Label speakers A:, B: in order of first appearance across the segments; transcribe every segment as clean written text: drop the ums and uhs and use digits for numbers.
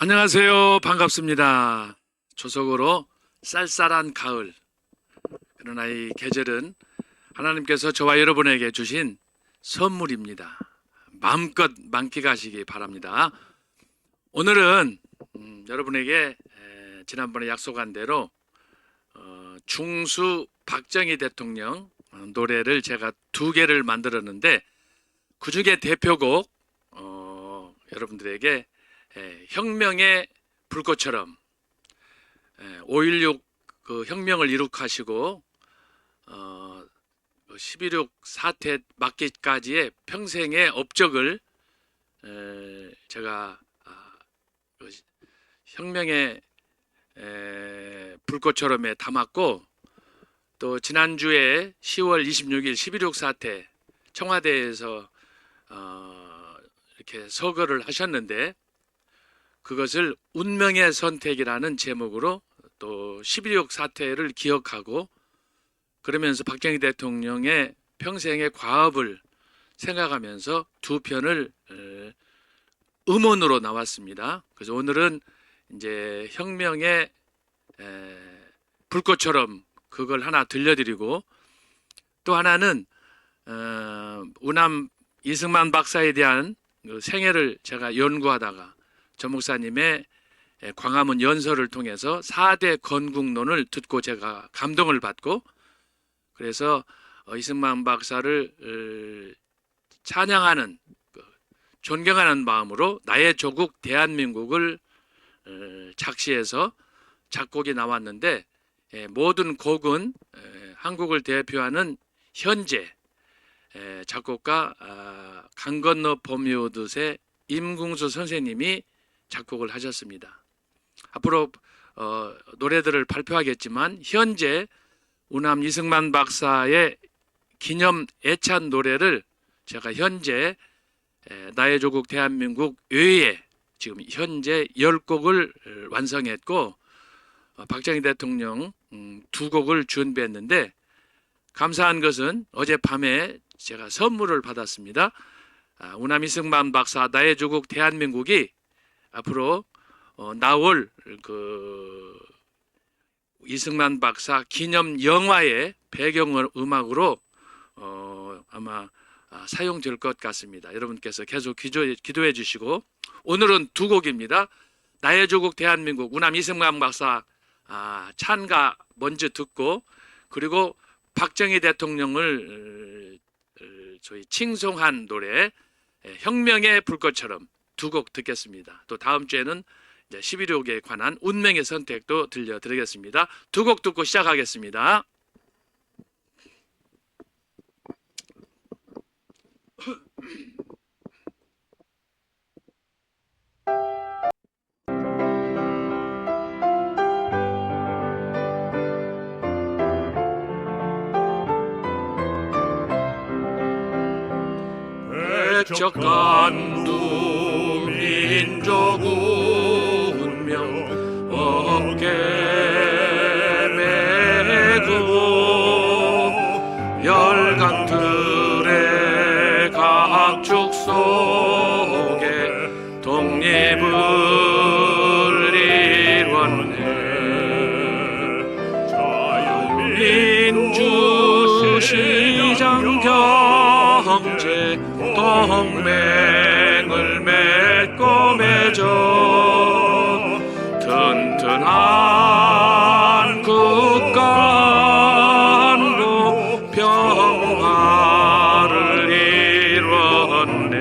A: 안녕하세요. 반갑습니다. 조속으로 쌀쌀한 가을. 그러나 이 계절은 하나님께서 저와 여러분에게 주신 선물입니다. 마음껏 만끽하시기 바랍니다. 오늘은 여러분에게 지난번에 약속한 대로 중수 박정희 대통령 노래를 제가 2개를 만들었는데 그중에 대표곡 여러분들에게 혁명의 불꽃처럼 5.16 그 혁명을 이룩하시고 11.6 사태 막기까지의 평생의 업적을 제가 그 혁명의 불꽃처럼에 담았고, 또 지난주에 10월 26일 11.6 사태 청와대에서 이렇게 서거를 하셨는데 그것을 운명의 선택이라는 제목으로 또 11.6 사태를 기억하고, 그러면서 박정희 대통령의 평생의 과업을 생각하면서 2편을 음원으로 나왔습니다. 그래서 오늘은 이제 혁명의 불꽃처럼 그걸 하나 들려드리고, 또 하나는 우남 이승만 박사에 대한 그 생애를 제가 연구하다가 전 목사님의 광화문 연설을 통해서 4대 건국론을 듣고 제가 감동을 받고, 그래서 이승만 박사를 찬양하는, 존경하는 마음으로 나의 조국 대한민국을 작시해서 작곡이 나왔는데, 모든 곡은 한국을 대표하는 현재 작곡가 강 건너 봄이 오듯의 임궁수 선생님이 작곡을 하셨습니다. 앞으로 노래들을 발표하겠지만 현재 우남 이승만 박사의 기념 애찬 노래를 제가 현재 나의 조국 대한민국 외에 지금 현재 10곡을 완성했고, 박정희 대통령 2곡을 준비했는데, 감사한 것은 어젯밤에 제가 선물을 받았습니다. 우남 이승만 박사 나의 조국 대한민국이 앞으로 나올 그 이승만 박사 기념 영화의 배경 음악으로 아마 사용될 것 같습니다. 여러분께서 계속 기도해 주시고, 오늘은 2곡입니다. 나의 조국 대한민국 우남 이승만 박사 찬가 먼저 듣고, 그리고 박정희 대통령을 저희 칭송한 노래 혁명의 불꽃처럼 2곡 듣겠습니다. 또 다음 주에는 11.6에 관한 운명의 선택도 들려드리겠습니다. 2곡 듣고 시작하겠습니다. 백척간두 민족 운명 어깨 메고 열강들의 각축 속에 독립을 이뤘네. 자유민주 시장 경제 동맹을 맺고 맺어 튼튼한 국가로 평화를 이뤘네.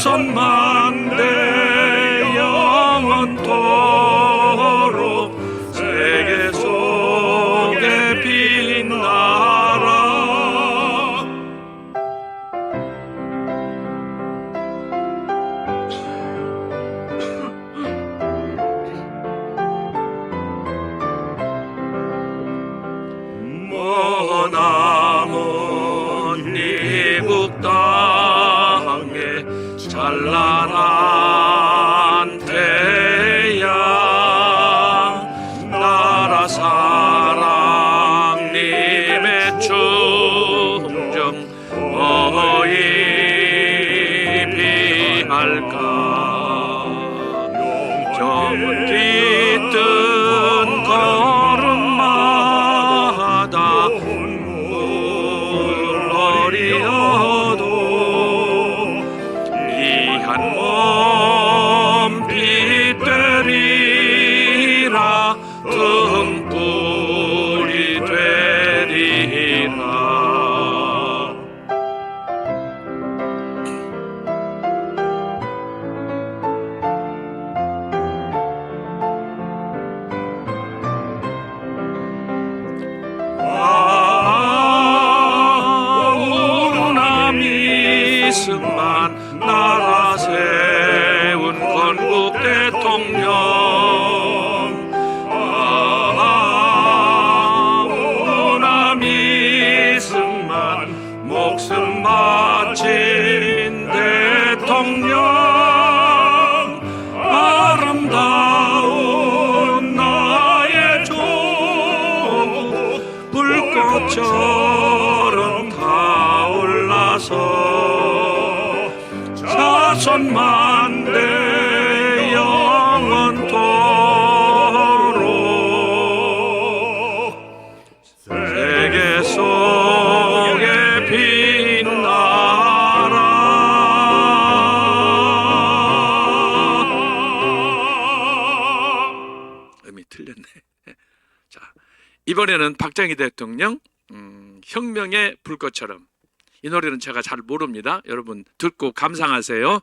A: 자손만대 영원토록 세계 속에 빛나라. 머나먼 이북 땅에 찬란한 태양 나라 사랑님의 충정 어이 비할까. 영원 깃든 걸음마다 물러리어도 이한 몸 빛되리라. 등불이 되리라. 이승만 나라 세운 건국 대통령. 오남 이승만 목숨 바친 대통령. 아름다운 나의 조국 불꽃처럼 타올라서 자손만대 영원토록 세계 속에 빛나라. 음이 틀렸네. 자, 이번에는 박정희 대통령 혁명의 불꽃처럼. 이 노래는 제가 잘 모릅니다. 여러분 듣고 감상하세요.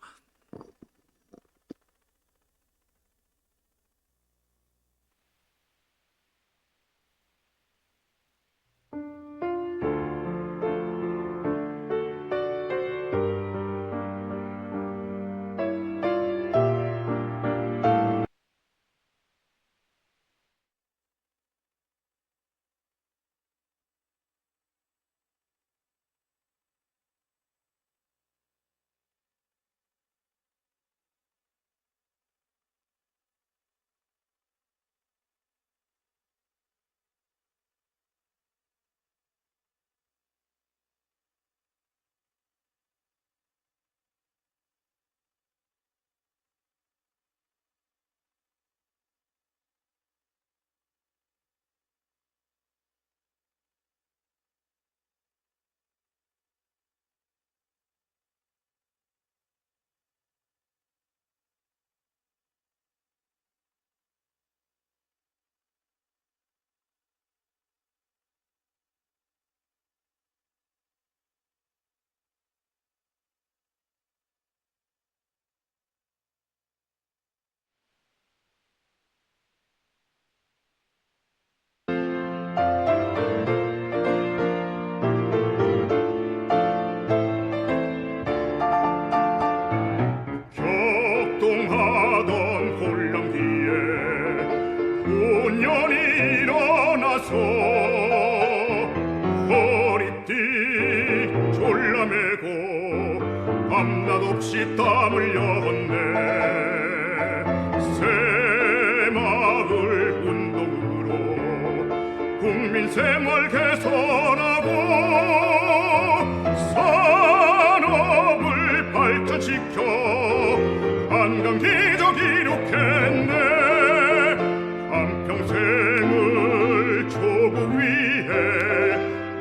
B: 밤낮없이 땀 흘렸네. 새마을 운동으로 국민 생활 개선하고 산업을 발전시켜 한강 기적 이룩했네. 한평생을 조국 위해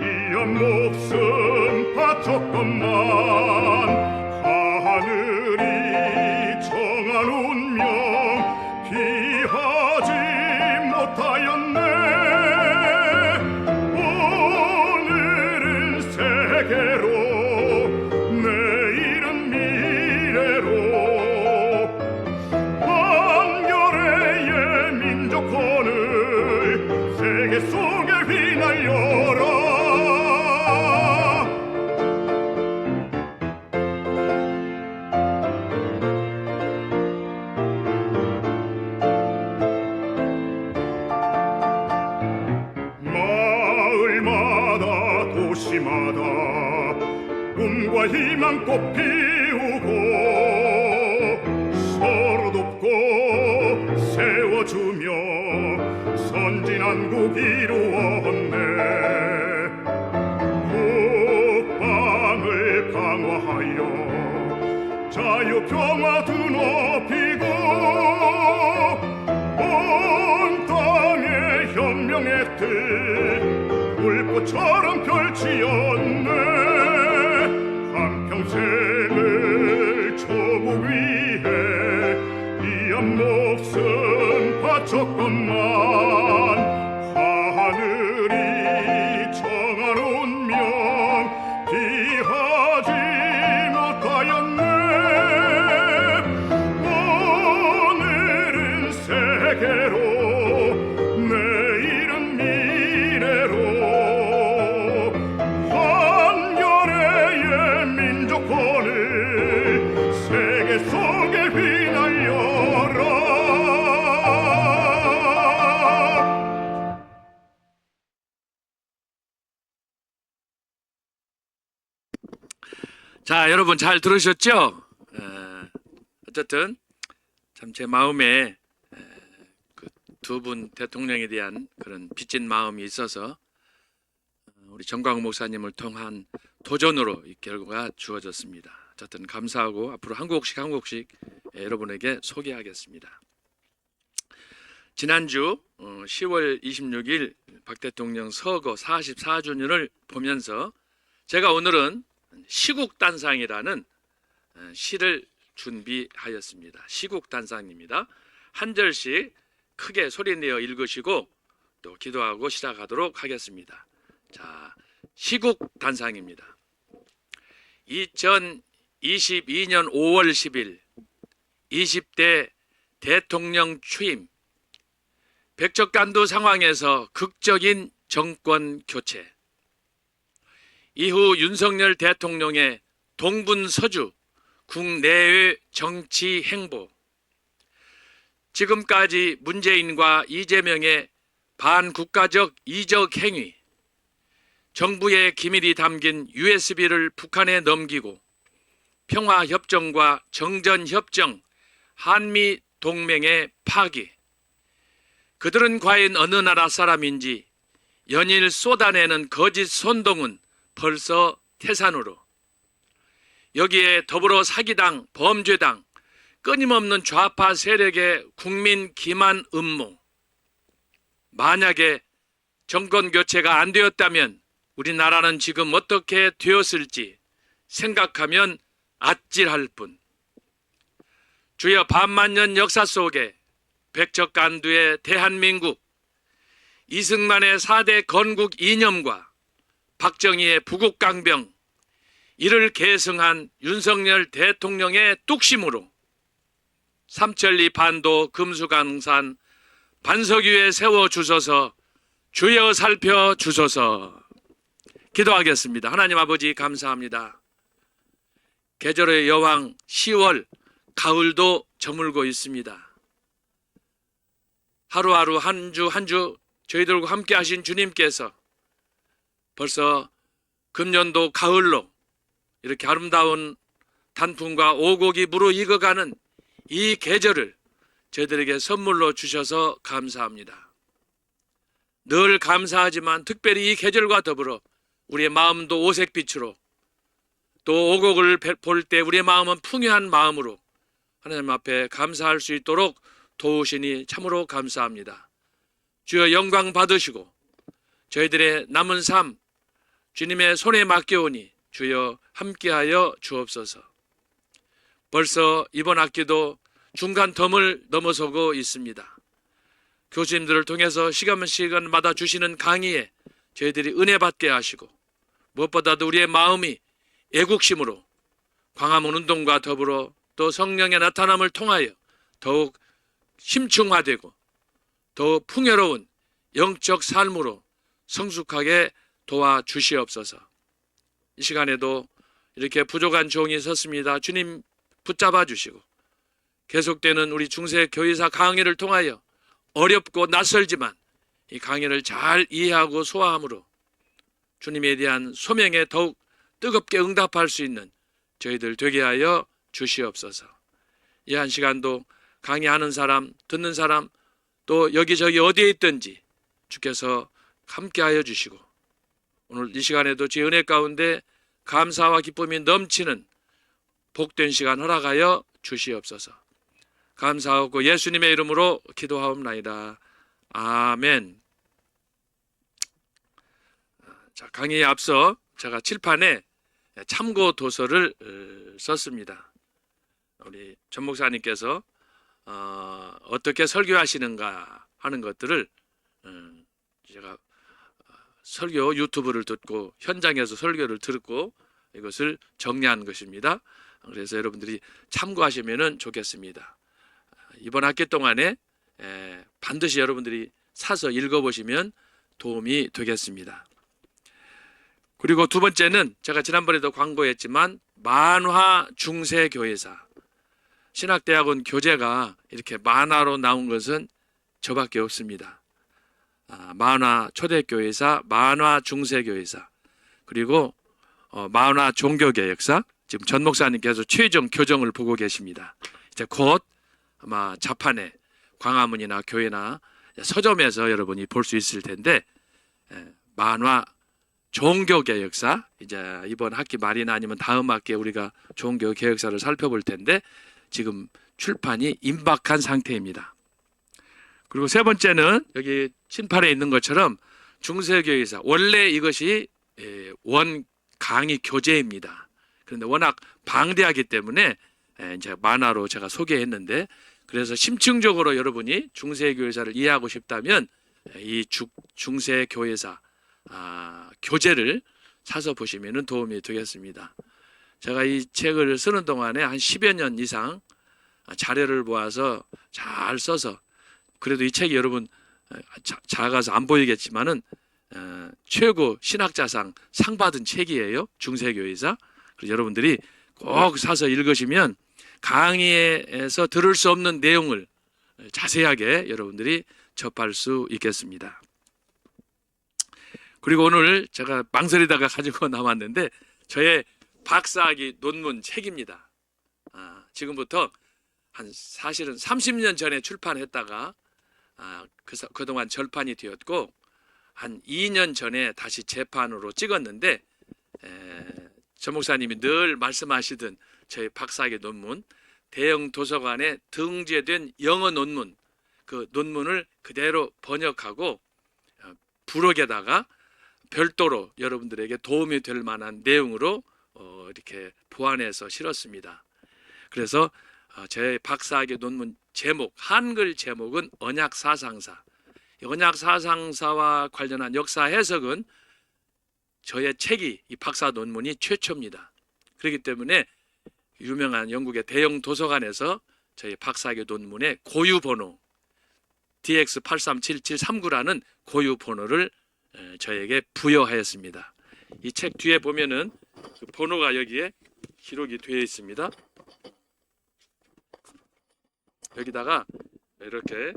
B: 이런 목숨 바쳤건만 하늘이 정한 운명 피하지 못하였네. 오늘은 세계로 내일은 미래로 꿈과 희망꽃 피우고 서로 돕고 세워주며 선진한국 이루었네. 국방을 강화하여 자유평화 드높이고 온 땅의 혁명의 뜻 불꽃처럼 펼치었네. 한평생을 조국 위해 이한 목숨 바쳤건만 하늘이 정한 운명 피하지 못하였네. 오늘은 세계로 내일은 미래로 한겨레의 민족권을 세계 속에 휘날려라.
A: 자, 여러분 잘 들으셨죠? 어쨌든 참 제 마음에 그 두 분 대통령에 대한 그런 빚진 마음이 있어서 우리 정광훈 목사님을 통한 도전으로 이 결과가 주어졌습니다. 어쨌든 감사하고 앞으로 한 곡씩 여러분에게 소개하겠습니다. 지난주 10월 26일 박 대통령 서거 44주년을 보면서 제가 오늘은 시국단상이라는 시를 준비하였습니다. 시국단상입니다. 한 절씩 크게 소리내어 읽으시고 또 기도하고 시작하도록 하겠습니다. 자, 시국단상입니다. 2022년 5월 10일 20대 대통령 취임, 백척간두 상황에서 극적인 정권 교체, 이후 윤석열 대통령의 동분서주 국내외 정치 행보, 지금까지 문재인과 이재명의 반국가적 이적 행위, 정부의 기밀이 담긴 USB를 북한에 넘기고 평화협정과 정전협정, 한미동맹의 파기, 그들은 과연 어느 나라 사람인지 연일 쏟아내는 거짓 선동은 벌써 태산으로, 여기에 더불어 사기당, 범죄당, 끊임없는 좌파 세력의 국민 기만 음모, 만약에 정권 교체가 안 되었다면 우리나라는 지금 어떻게 되었을지 생각하면 아찔할 뿐. 주여, 반만년 역사 속에 백척간두의 대한민국, 이승만의 4대 건국 이념과 박정희의 부국강병, 이를 계승한 윤석열 대통령의 뚝심으로 삼천리 반도 금수강산 반석 위에 세워주소서. 주여 살펴주소서. 기도하겠습니다. 하나님 아버지, 감사합니다. 계절의 여왕 10월, 가을도 저물고 있습니다. 하루하루 한 주 한 주 저희들과 함께 하신 주님께서 벌써 금년도 가을로 이렇게 아름다운 단풍과 오곡이 무르익어가는 이 계절을 저희들에게 선물로 주셔서 감사합니다. 늘 감사하지만 특별히 이 계절과 더불어 우리의 마음도 오색빛으로, 또 오곡을 볼 때 우리의 마음은 풍요한 마음으로 하나님 앞에 감사할 수 있도록 도우시니 참으로 감사합니다. 주여, 영광 받으시고 저희들의 남은 삶 주님의 손에 맡겨오니 주여 함께하여 주옵소서. 벌써 이번 학기도 중간 텀을 넘어서고 있습니다. 교수님들을 통해서 시간마다 주시는 강의에 저희들이 은혜 받게 하시고, 무엇보다도 우리의 마음이 애국심으로 광화문 운동과 더불어 또 성령의 나타남을 통하여 더욱 심층화되고 더욱 풍요로운 영적 삶으로 성숙하게 도와주시옵소서. 이 시간에도 이렇게 부족한 종이 섰습니다. 주님 붙잡아 주시고 계속되는 우리 중세 교회사 강의를 통하여 어렵고 낯설지만 이 강의를 잘 이해하고 소화함으로 주님에 대한 소명에 더욱 뜨겁게 응답할 수 있는 저희들 되게 하여 주시옵소서. 이 한 시간도 강의하는 사람, 듣는 사람, 또 여기저기 어디에 있든지 주께서 함께하여 주시고, 오늘 이 시간에도 주의 은혜 가운데 감사와 기쁨이 넘치는 복된 시간 허락하여 주시옵소서. 감사하고 예수님의 이름으로 기도하옵나이다. 아멘. 자, 강의에 앞서 제가 칠판에 참고 도서를 썼습니다. 우리 전 목사님께서 어떻게 설교하시는가 하는 것들을 제가 설교 유튜브를 듣고 현장에서 설교를 듣고 이것을 정리한 것입니다. 그래서 여러분들이 참고하시면 좋겠습니다. 이번 학기 동안에 반드시 여러분들이 사서 읽어보시면 도움이 되겠습니다. 그리고 두 번째는 제가 지난번에도 광고했지만 만화 중세교회사, 신학대학원 교재가 이렇게 만화로 나온 것은 저밖에 없습니다. 만화 초대교회사, 만화 중세교회사, 그리고 만화 종교개혁사, 지금 전 목사님께서 최종 교정을 보고 계십니다. 이제 곧 아마 자판에 광화문이나 교회나 서점에서 여러분이 볼 수 있을 텐데, 만화 종교개혁사, 이제 이번 학기 말이나 아니면 다음 학기에 우리가 종교개혁사를 살펴볼 텐데 지금 출판이 임박한 상태입니다. 그리고 세 번째는 여기 친판에 있는 것처럼 중세교회사, 원래 이것이 원 강의 교재입니다. 그런데 워낙 방대하기 때문에 이제 만화로 제가 소개했는데, 그래서 심층적으로 여러분이 중세교회사를 이해하고 싶다면 이 중세교회사 교재를 사서 보시면 도움이 되겠습니다. 제가 이 책을 쓰는 동안에 한 10여 년 이상 자료를 모아서 잘 써서, 그래도 이 책이 여러분 작아서 안 보이겠지만은 최고 신학자상 상 받은 책이에요. 중세교회사. 그래서 여러분들이 꼭 사서 읽으시면 강의에서 들을 수 없는 내용을 자세하게 여러분들이 접할 수 있겠습니다. 그리고 오늘 제가 망설이다가 가지고 나왔는데 저의 박사학위 논문 책입니다. 지금부터 사실은 30년 전에 출판했다가 그동안 절판이 되었고, 한 2년 전에 다시 재판으로 찍었는데, 전 목사님이 늘 말씀하시던 저희 박사학위 논문, 대형 도서관에 등재된 영어 논문, 그 논문을 그대로 번역하고 부록에다가 별도로 여러분들에게 도움이 될 만한 내용으로 이렇게 보완해서 실었습니다. 그래서 제 박사학위 논문 제목, 한글 제목은 언약사상사. 언약사상사와 관련한 역사 해석은 저의 책이, 이 박사 논문이 최초입니다. 그렇기 때문에 유명한 영국의 대형 도서관에서 저희 박사학위 논문의 고유 번호 DX837739라는 고유 번호를 저에게 부여하였습니다. 이 책 뒤에 보면은 그 번호가 여기에 기록이 되어 있습니다. 여기다가 이렇게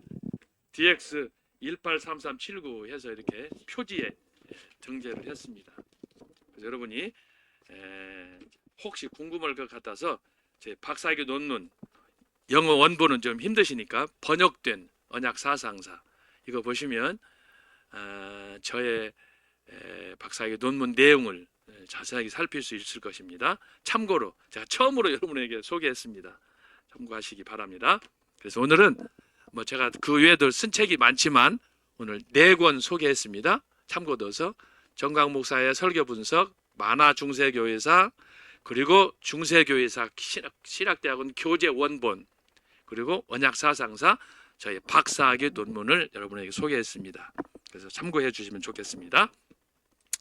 A: DX183379 해서 이렇게 표지에 등재를 했습니다. 그래서 여러분이 혹시 궁금할 것 같아서 제 박사학위 논문 영어 원본은 좀 힘드시니까 번역된 언약사상사 이거 보시면 저의 박사학위 논문 내용을 자세하게 살필 수 있을 것입니다. 참고로 제가 처음으로 여러분에게 소개했습니다. 참고하시기 바랍니다. 그래서 오늘은 뭐 제가 그 외에도 쓴 책이 많지만 오늘 4권 소개했습니다. 참고도서, 정강 목사의 설교 분석, 만화 중세교회사, 그리고 중세교회사 신학대학원 교재 원본, 그리고 언약사상사, 저희 박사학위 논문을 여러분에게 소개했습니다. 그래서 참고해 주시면 좋겠습니다.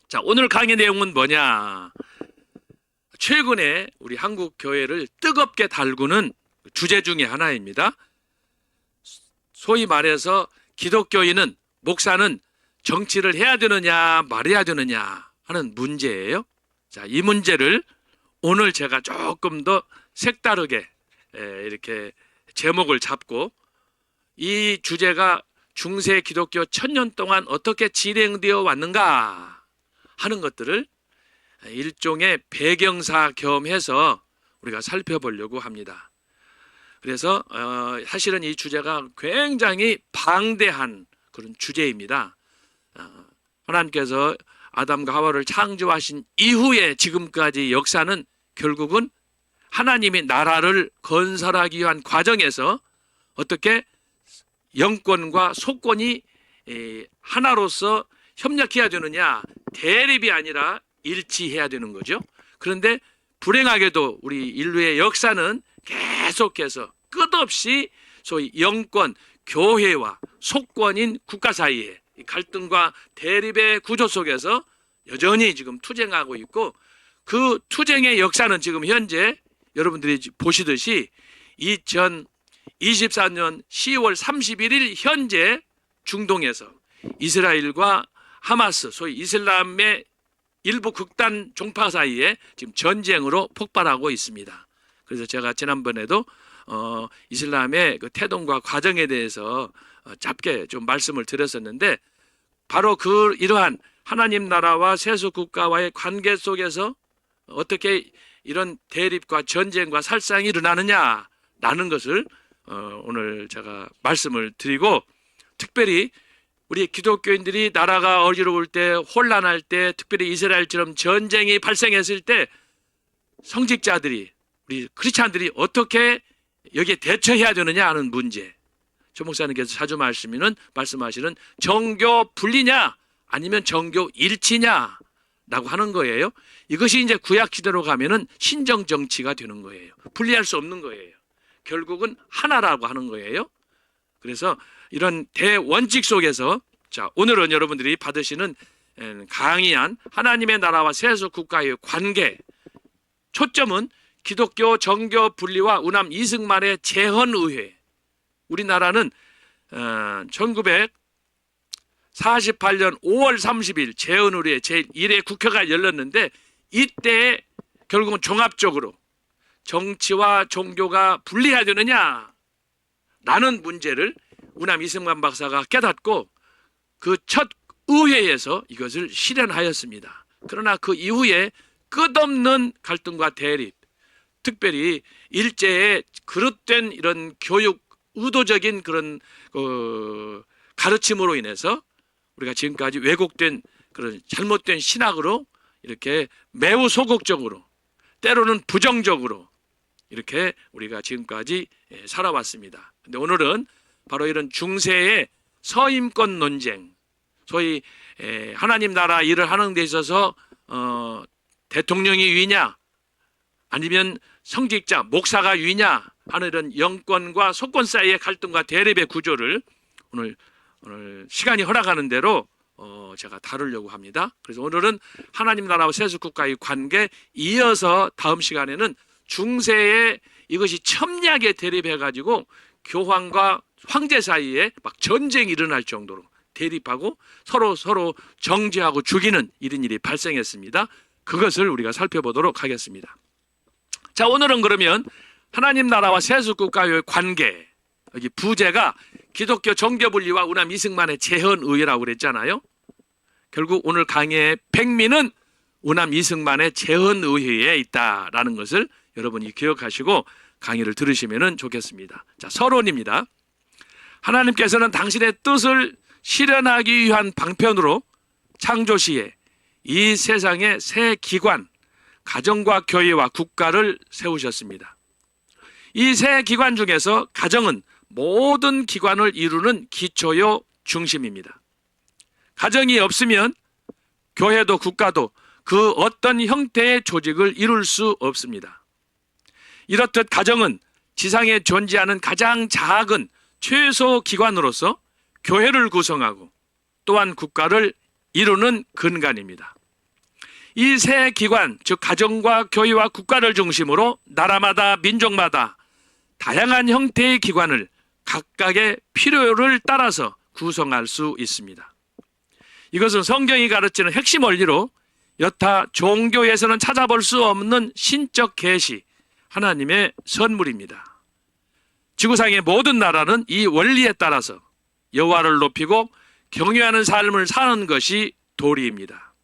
A: 자, 오늘 강의 내용은 뭐냐? 최근에 우리 한국 교회를 뜨겁게 달구는 주제 중에 하나입니다. 소위 말해서 기독교인은, 목사는 정치를 해야 되느냐 말해야 되느냐 하는 문제예요. 자, 이 문제를 오늘 제가 조금 더 색다르게 이렇게 제목을 잡고, 이 주제가 중세 기독교 1000년 동안 어떻게 진행되어 왔는가 하는 것들을 일종의 배경사 겸해서 우리가 살펴보려고 합니다. 그래서 사실은 이 주제가 굉장히 방대한 그런 주제입니다. 하나님께서 아담과 하와를 창조하신 이후에 지금까지 역사는 결국은 하나님이 나라를 건설하기 위한 과정에서 어떻게 영권과 속권이 하나로서 협력해야 되느냐, 대립이 아니라 일치해야 되는 거죠. 그런데 불행하게도 우리 인류의 역사는 계속해서 끝없이 소위 영권, 교회와 속권인 국가 사이에 갈등과 대립의 구조 속에서 여전히 지금 투쟁하고 있고, 그 투쟁의 역사는 지금 현재 여러분들이 보시듯이 2024년 10월 31일 현재 중동에서 이스라엘과 하마스, 소위 이슬람의 일부 극단 종파 사이에 지금 전쟁으로 폭발하고 있습니다. 그래서 제가 지난번에도 이슬람의 그 태동과 과정에 대해서 짧게 좀 말씀을 드렸었는데, 바로 이러한 하나님 나라와 세속 국가와의 관계 속에서 어떻게 이런 대립과 전쟁과 살상이 일어나느냐라는 것을 오늘 제가 말씀을 드리고, 특별히 우리 기독교인들이 나라가 어지러울 때, 혼란할 때, 특별히 이스라엘처럼 전쟁이 발생했을 때 성직자들이, 우리 크리스찬들이 어떻게 여기에 대처해야 되느냐 하는 문제, 조 목사님께서 자주 말씀하시는 정교 분리냐 아니면 정교 일치냐 라고 하는 거예요. 이것이 이제 구약 시대로 가면은 신정 정치가 되는 거예요. 분리할 수 없는 거예요. 결국은 하나라고 하는 거예요. 그래서 이런 대원칙 속에서, 자, 오늘은 여러분들이 받으시는 강의한 하나님의 나라와 세속 국가의 관계, 초점은 기독교 정교 분리와 우남 이승만의 재헌의회. 우리나라는 1948년 5월 30일 재헌의회 제1회 국회가 열렸는데, 이때 결국은 종합적으로 정치와 종교가 분리해야 되느냐 라는 문제를 우남 이승만 박사가 깨닫고 그 첫 의회에서 이것을 실현하였습니다. 그러나 그 이후에 끝없는 갈등과 대립, 특별히 일제의 그릇된 이런 교육, 의도적인 그런 가르침으로 인해서 우리가 지금까지 왜곡된 그런 잘못된 신학으로 이렇게 매우 소극적으로, 때로는 부정적으로 이렇게 우리가 지금까지 살아왔습니다. 근데 오늘은 바로 이런 중세의 서임권 논쟁, 소위 하나님 나라 일을 하는 데 있어서 대통령이 위냐 아니면 성직자, 목사가 위냐 하는 이런 영권과 속권 사이의 갈등과 대립의 구조를 오늘 시간이 허락하는 대로 제가 다루려고 합니다. 그래서 오늘은 하나님 나라와 세속 국가의 관계, 이어서 다음 시간에는 중세에 이것이 첨예하게 대립해가지고 교황과 황제 사이에 막 전쟁이 일어날 정도로 대립하고 서로 정죄하고 죽이는 이런 일이 발생했습니다. 그것을 우리가 살펴보도록 하겠습니다. 자, 오늘은 그러면 하나님 나라와 세속 국가의 관계, 여기 부제가 기독교 정교분리와 우남 이승만의 재헌의회라고 그랬잖아요. 결국 오늘 강의의 백미는 우남 이승만의 재헌의회에 있다라는 것을 여러분이 기억하시고 강의를 들으시면 좋겠습니다. 자, 서론입니다. 하나님께서는 당신의 뜻을 실현하기 위한 방편으로 창조시에 이 세상의 새 기관, 가정과 교회와 국가를 세우셨습니다. 이 새 기관 중에서 가정은 모든 기관을 이루는 기초요 중심입니다. 가정이 없으면 교회도 국가도 그 어떤 형태의 조직을 이룰 수 없습니다. 이렇듯 가정은 지상에 존재하는 가장 작은 최소 기관으로서 교회를 구성하고 또한 국가를 이루는 근간입니다. 이 세 기관, 즉 가정과 교회와 국가를 중심으로 나라마다 민족마다 다양한 형태의 기관을 각각의 필요를 따라서 구성할 수 있습니다. 이것은 성경이 가르치는 핵심 원리로 여타 종교에서는 찾아볼 수 없는 신적 계시, 하나님의 선물입니다. 지구상의 모든 나라는 이 원리에 따라서 여호와를 높이고 경외하는 삶을 사는 것이 도리입니다.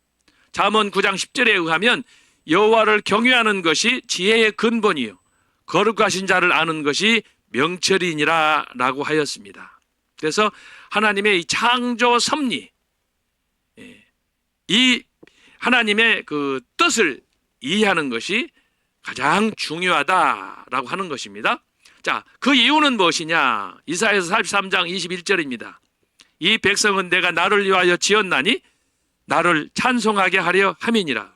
A: 잠언 9장 10절에 의하면 여호와를 경외하는 것이 지혜의 근본이요 거룩하신 자를 아는 것이 명철이니라 라고 하였습니다. 그래서 하나님의 이 창조 섭리, 이 하나님의 그 뜻을 이해하는 것이 가장 중요하다라고 하는 것입니다. 자, 그 이유는 무엇이냐? 이사야서 43장 21절입니다. 이 백성은 내가 나를 위하여 지었나니 나를 찬송하게 하려 함이니라.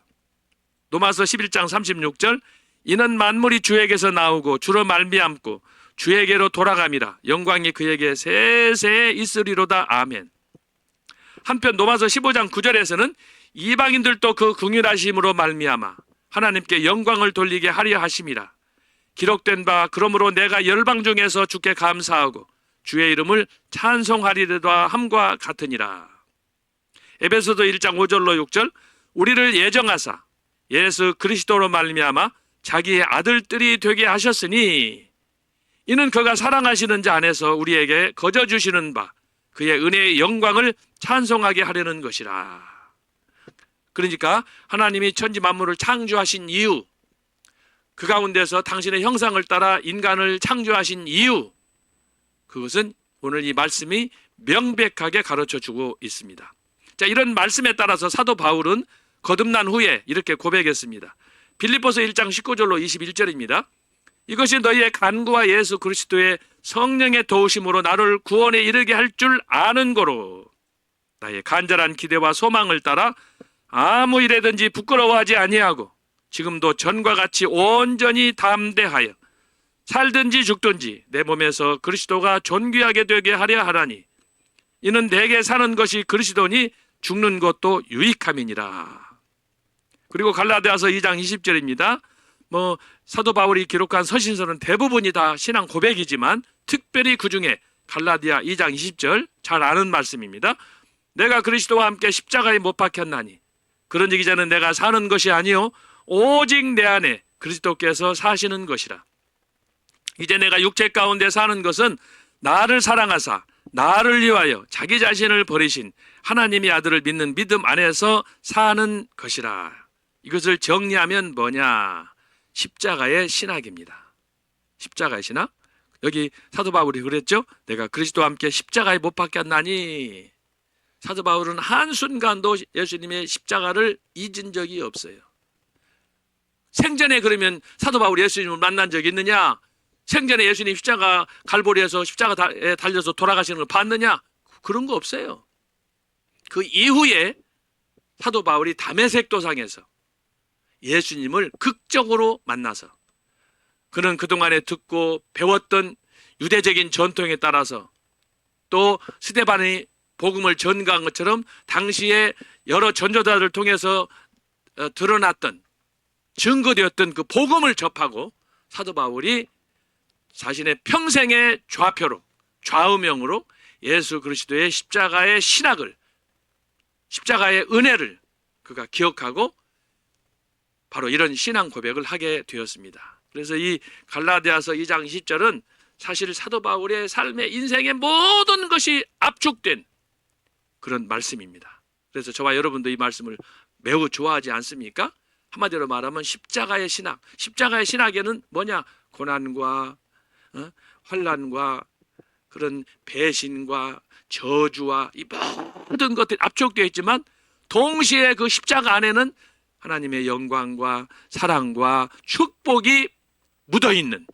A: 로마서 11장 36절 이는 만물이 주에게서 나오고 주로 말미암고 주에게로 돌아감이라 영광이 그에게 세세에 있으리로다. 아멘. 한편 로마서 15장 9절에서는 이방인들도 그 긍휼하심으로 말미암아 하나님께 영광을 돌리게 하려 하심이라. 기록된 바 그러므로 내가 열방 중에서 주께 감사하고 주의 이름을 찬송하리로다 함과 같으니라. 에베소서 1장 5절로 6절 우리를 예정하사 예수 그리스도로 말미암아 자기의 아들들이 되게 하셨으니 이는 그가 사랑하시는 자 안에서 우리에게 거저 주시는 바 그의 은혜의 영광을 찬송하게 하려는 것이라. 그러니까 하나님이 천지 만물을 창조하신 이유, 그 가운데서 당신의 형상을 따라 인간을 창조하신 이유, 그것은 오늘 이 말씀이 명백하게 가르쳐주고 있습니다. 자, 이런 말씀에 따라서 사도 바울은 거듭난 후에 이렇게 고백했습니다. 빌립보서 1장 19절로 21절입니다. 이것이 너희의 간구와 예수 그리스도의 성령의 도우심으로 나를 구원에 이르게 할 줄 아는 거로 나의 간절한 기대와 소망을 따라 아무 일에든지 부끄러워하지 아니하고 지금도 전과 같이 온전히 담대하여 살든지 죽든지 내 몸에서 그리스도가 존귀하게 되게 하려 하라니 이는 내게 사는 것이 그리스도니 죽는 것도 유익함이니라. 그리고 갈라디아서 2장 20절입니다. 사도 바울이 기록한 서신서는 대부분이 다 신앙 고백이지만 특별히 그 중에 갈라디아 2장 20절 잘 아는 말씀입니다. 내가 그리스도와 함께 십자가에 못 박혔나니 그런즉 이제는 내가 사는 것이 아니요 오직 내 안에 그리스도께서 사시는 것이라. 이제 내가 육체 가운데 사는 것은 나를 사랑하사 나를 위하여 자기 자신을 버리신 하나님의 아들을 믿는 믿음 안에서 사는 것이라. 이것을 정리하면 뭐냐? 십자가의 신학입니다. 십자가의 신학? 여기 사도 바울이 그랬죠? 내가 그리스도와 함께 십자가에 못 박혔나니. 사도 바울은 한순간도 예수님의 십자가를 잊은 적이 없어요. 생전에 그러면 사도 바울이 예수님을 만난 적이 있느냐? 생전에 예수님 십자가 갈보리에서 십자가에 달려서 돌아가시는 걸 봤느냐? 그런 거 없어요. 그 이후에 사도 바울이 다메섹 도상에서 예수님을 극적으로 만나서 그는 그동안에 듣고 배웠던 유대적인 전통에 따라서 또 스데반이 복음을 전가한 것처럼 당시에 여러 전도자들을 통해서 드러났던 증거되었던 그 복음을 접하고 사도 바울이 자신의 평생의 좌표로 좌우명으로 예수 그리스도의 십자가의 신학을 십자가의 은혜를 그가 기억하고 바로 이런 신앙 고백을 하게 되었습니다. 그래서 이 갈라디아서 2장 20절은 사실 사도 바울의 삶의 인생의 모든 것이 압축된 그런 말씀입니다. 그래서 저와 여러분도 이 말씀을 매우 좋아하지 않습니까? 한마디로 말하면 십자가의 신학. 십자가의 신학에는 뭐냐? 고난과 환난과 그런 배신과 저주와 이 모든 것들이 압축되어 있지만 동시에 그 십자가 안에는 하나님의 영광과 사랑과 축복이 묻어있는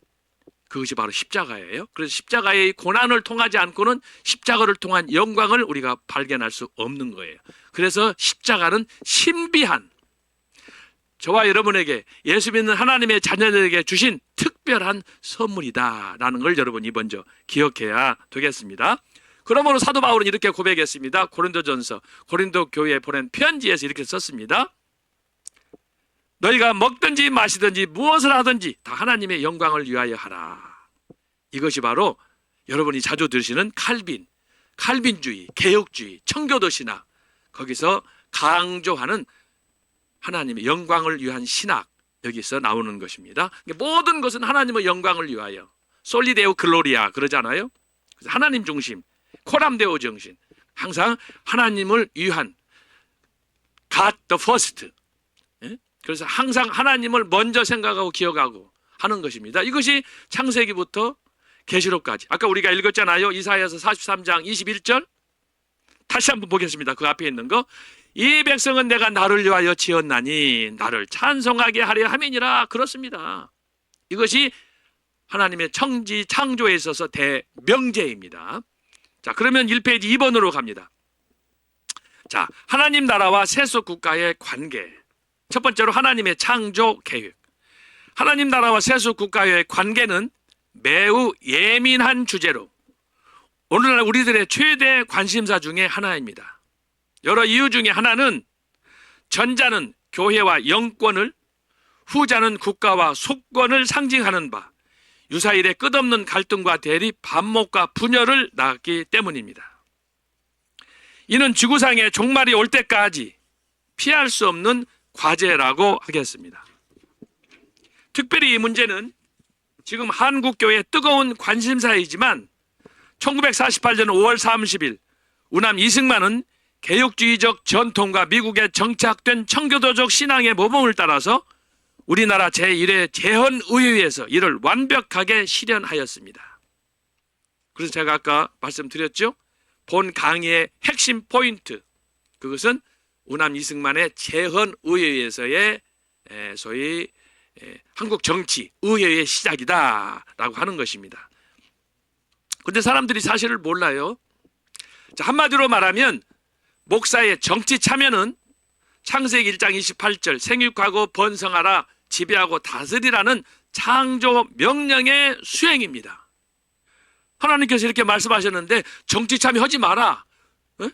A: 그것이 바로 십자가예요. 그래서 십자가의 고난을 통하지 않고는 십자가를 통한 영광을 우리가 발견할 수 없는 거예요. 그래서 십자가는 신비한 저와 여러분에게 예수 믿는 하나님의 자녀들에게 주신 특별한 선물이다라는 걸 여러분이 먼저 기억해야 되겠습니다. 그러므로 사도 바울은 이렇게 고백했습니다. 고린도전서 고린도 교회에 보낸 편지에서 이렇게 썼습니다. 너희가 먹든지 마시든지 무엇을 하든지 다 하나님의 영광을 위하여 하라. 이것이 바로 여러분이 자주 들으시는 칼빈주의, 개혁주의, 청교도 신학 거기서 강조하는 하나님의 영광을 위한 신학 여기서 나오는 것입니다. 모든 것은 하나님의 영광을 위하여 솔리데오 글로리아 그러잖아요. 그래서 하나님 중심, 코람데오 정신 항상 하나님을 위한 God the first. 예? 그래서 항상 하나님을 먼저 생각하고 기억하고 하는 것입니다. 이것이 창세기부터 계시록까지. 아까 우리가 읽었잖아요. 이사야서 43장 21절. 다시 한번 보겠습니다. 그 앞에 있는 거. 이 백성은 내가 나를 위하여 지었나니 나를 찬송하게 하려 함이니라. 그렇습니다. 이것이 하나님의 청지 창조에 있어서 대명제입니다. 자, 그러면 1페이지 2번으로 갑니다. 자, 하나님 나라와 세속 국가의 관계. 첫 번째로 하나님의 창조 계획. 하나님 나라와 세속 국가의 관계는 매우 예민한 주제로 오늘날 우리들의 최대 관심사 중에 하나입니다. 여러 이유 중에 하나는 전자는 교회와 영권을, 후자는 국가와 속권을 상징하는 바, 유사일의 끝없는 갈등과 대립, 반목과 분열을 낳았기 때문입니다. 이는 지구상의 종말이 올 때까지 피할 수 없는 과제라고 하겠습니다. 특별히 이 문제는 지금 한국교회의 뜨거운 관심사이지만 1948년 5월 30일 우남 이승만은 개혁주의적 전통과 미국의 정착된 청교도적 신앙의 모범을 따라서 우리나라 제1회 재헌의회에서 이를 완벽하게 실현하였습니다. 그래서 제가 아까 말씀드렸죠. 본 강의의 핵심 포인트, 그것은 우남 이승만의 재헌의회에서의 소위 한국 정치 의회의 시작이다라고 하는 것입니다. 그런데 사람들이 사실을 몰라요. 자, 한마디로 말하면 목사의 정치 참여는 창세기 1장 28절 생육하고 번성하라 지배하고 다스리라는 창조 명령의 수행입니다. 하나님께서 이렇게 말씀하셨는데 정치 참여하지 마라. 에?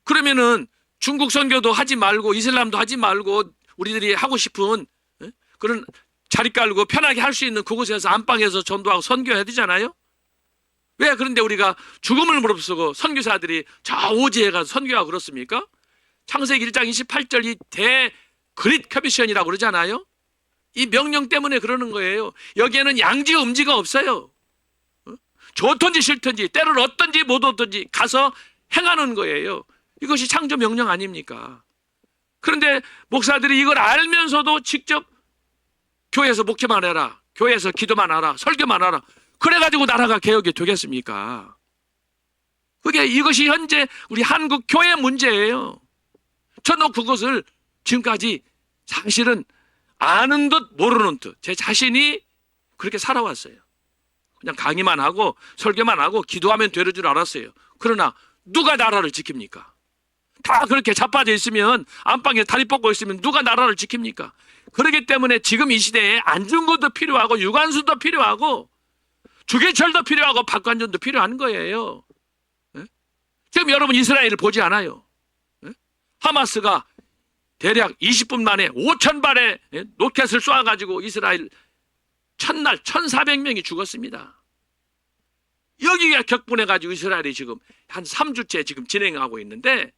A: 그러면은 중국 선교도 하지 말고 이슬람도 하지 말고 우리들이 하고 싶은 그런 자리 깔고 편하게 할 수 있는 그곳에서 안방에서 전도하고 선교해야 되잖아요. 왜 그런데 우리가 죽음을 무릅쓰고 선교사들이 저 오지에 가서 선교하고 그렇습니까? 창세기 1장 28절 이 그릿 커미션이라고 그러잖아요. 이 명령 때문에 그러는 거예요. 여기에는 양지 음지가 없어요. 좋든지 싫든지 때를 얻든지 못 얻든지 가서 행하는 거예요. 이것이 창조 명령 아닙니까? 그런데 목사들이 이걸 알면서도 직접 교회에서 목회만 해라, 교회에서 기도만 하라, 설교만 하라, 그래가지고 나라가 개혁이 되겠습니까? 이것이 현재 우리 한국 교회 문제예요. 저는 그것을 지금까지 사실은 아는 듯 모르는 듯 제 자신이 그렇게 살아왔어요. 그냥 강의만 하고 설교만 하고 기도하면 되는 줄 알았어요. 그러나 누가 나라를 지킵니까? 다 그렇게 자빠져 있으면, 안방에 다리 뻗고 있으면 누가 나라를 지킵니까? 그렇기 때문에 지금 이 시대에 안중근도 필요하고 유관순도 필요하고 주기철도 필요하고 박관준도 필요한 거예요. 지금 여러분 이스라엘을 보지 않아요. 하마스가 대략 20분 만에 5,000발의 로켓을 쏘아가지고 이스라엘 첫날 1,400명이 죽었습니다. 여기가 격분해가지고 이스라엘이 지금 한 3주째 지금 진행하고 있는데,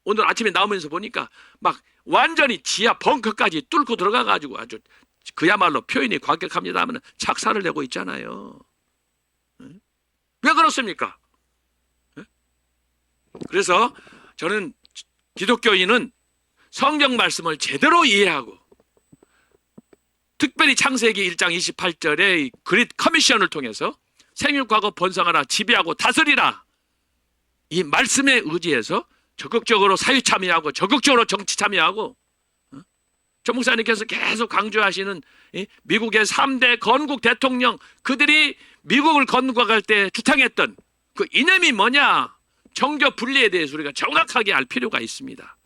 A: 오늘 아침에 나오면서 보니까 막 완전히 지하 벙커까지 뚫고 들어가가지고 아주 그야말로 표현이 과격합니다만 착사를 내고 있잖아요. 왜 그렇습니까? 그래서 저는 기독교인은 성경 말씀을 제대로 이해하고 특별히 창세기 1장 28절의 그릿 커미션을 통해서 생육하고 번성하라 지배하고 다스리라 이 말씀에 의지해서 적극적으로 사회 참여하고 적극적으로 정치 참여하고 조 목사님께서 계속 강조하시는 미국의 3대 건국 대통령, 그들이 미국을 건국할 때 주창했던 그 이념이 뭐냐, 정교 분리에 대해서 우리가 정확하게 알 필요가 있습니다.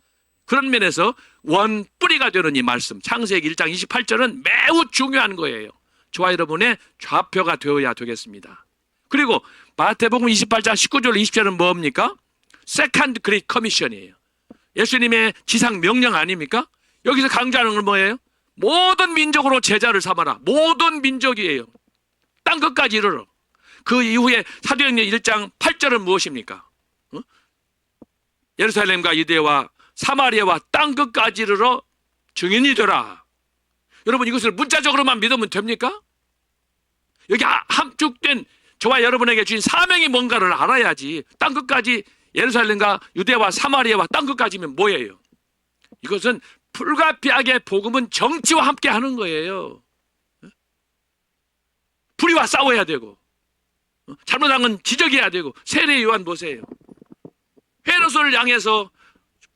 A: 그런 면에서 원뿌리가 되는 이 말씀 창세기 1장 28절은 매우 중요한 거예요. 저와 여러분의 좌표가 되어야 되겠습니다. 그리고 마태복음 28장 19절 20절은 뭡니까? 세컨드 그레이트 커미션이에요. 예수님의 지상 명령 아닙니까? 여기서 강조하는 건 뭐예요? 모든 민족으로 제자를 삼아라. 모든 민족이에요. 땅 끝까지 이르러. 그 이후에 사도행전 1장 8절은 무엇입니까? 예루살렘과 유대와 사마리아와 땅 끝까지 이르러 증인이 되라. 여러분 이것을 문자적으로만 믿으면 됩니까? 여기 함축된 저와 여러분에게 주신 사명이 뭔가를 알아야지. 땅 끝까지 예루살렘과 유대와 사마리아와 땅 끝까지면 뭐예요? 이것은 불가피하게 복음은 정치와 함께 하는 거예요. 불의와 싸워야 되고 잘못한 건 지적해야 되고. 세례 요한 보세요. 헤롯을 향해서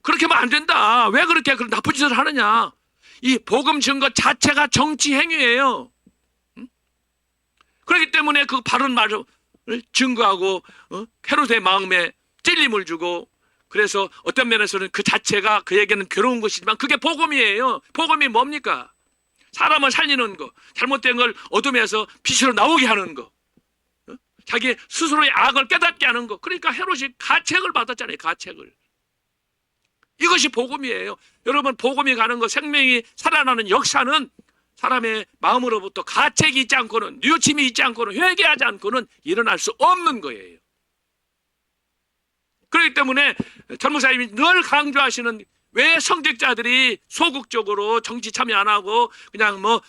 A: 그렇게 하면 안 된다. 왜 그렇게 그런 나쁜 짓을 하느냐. 이 복음 증거 자체가 정치 행위예요. 그렇기 때문에 그 바른 말을 증거하고 헤롯의 마음에 찔림을 주고, 그래서 어떤 면에서는 그 자체가 그에게는 괴로운 것이지만 그게 복음이에요. 복음이 뭡니까? 사람을 살리는 거, 잘못된 걸 어둠에서 빛으로 나오게 하는 거, 자기 스스로의 악을 깨닫게 하는 거. 그러니까 헤롯이 가책을 받았잖아요. 가책을. 이것이 복음이에요. 여러분, 복음이 가는 거, 생명이 살아나는 역사는 사람의 마음으로부터 가책이 있지 않고는, 뉘우침이 있지 않고는, 회개하지 않고는 일어날 수 없는 거예요. 그렇기 때문에 전 목사님이 늘 강조하시는, 왜 성직자들이 소극적으로 정치 참여 안 하고 그냥 뭐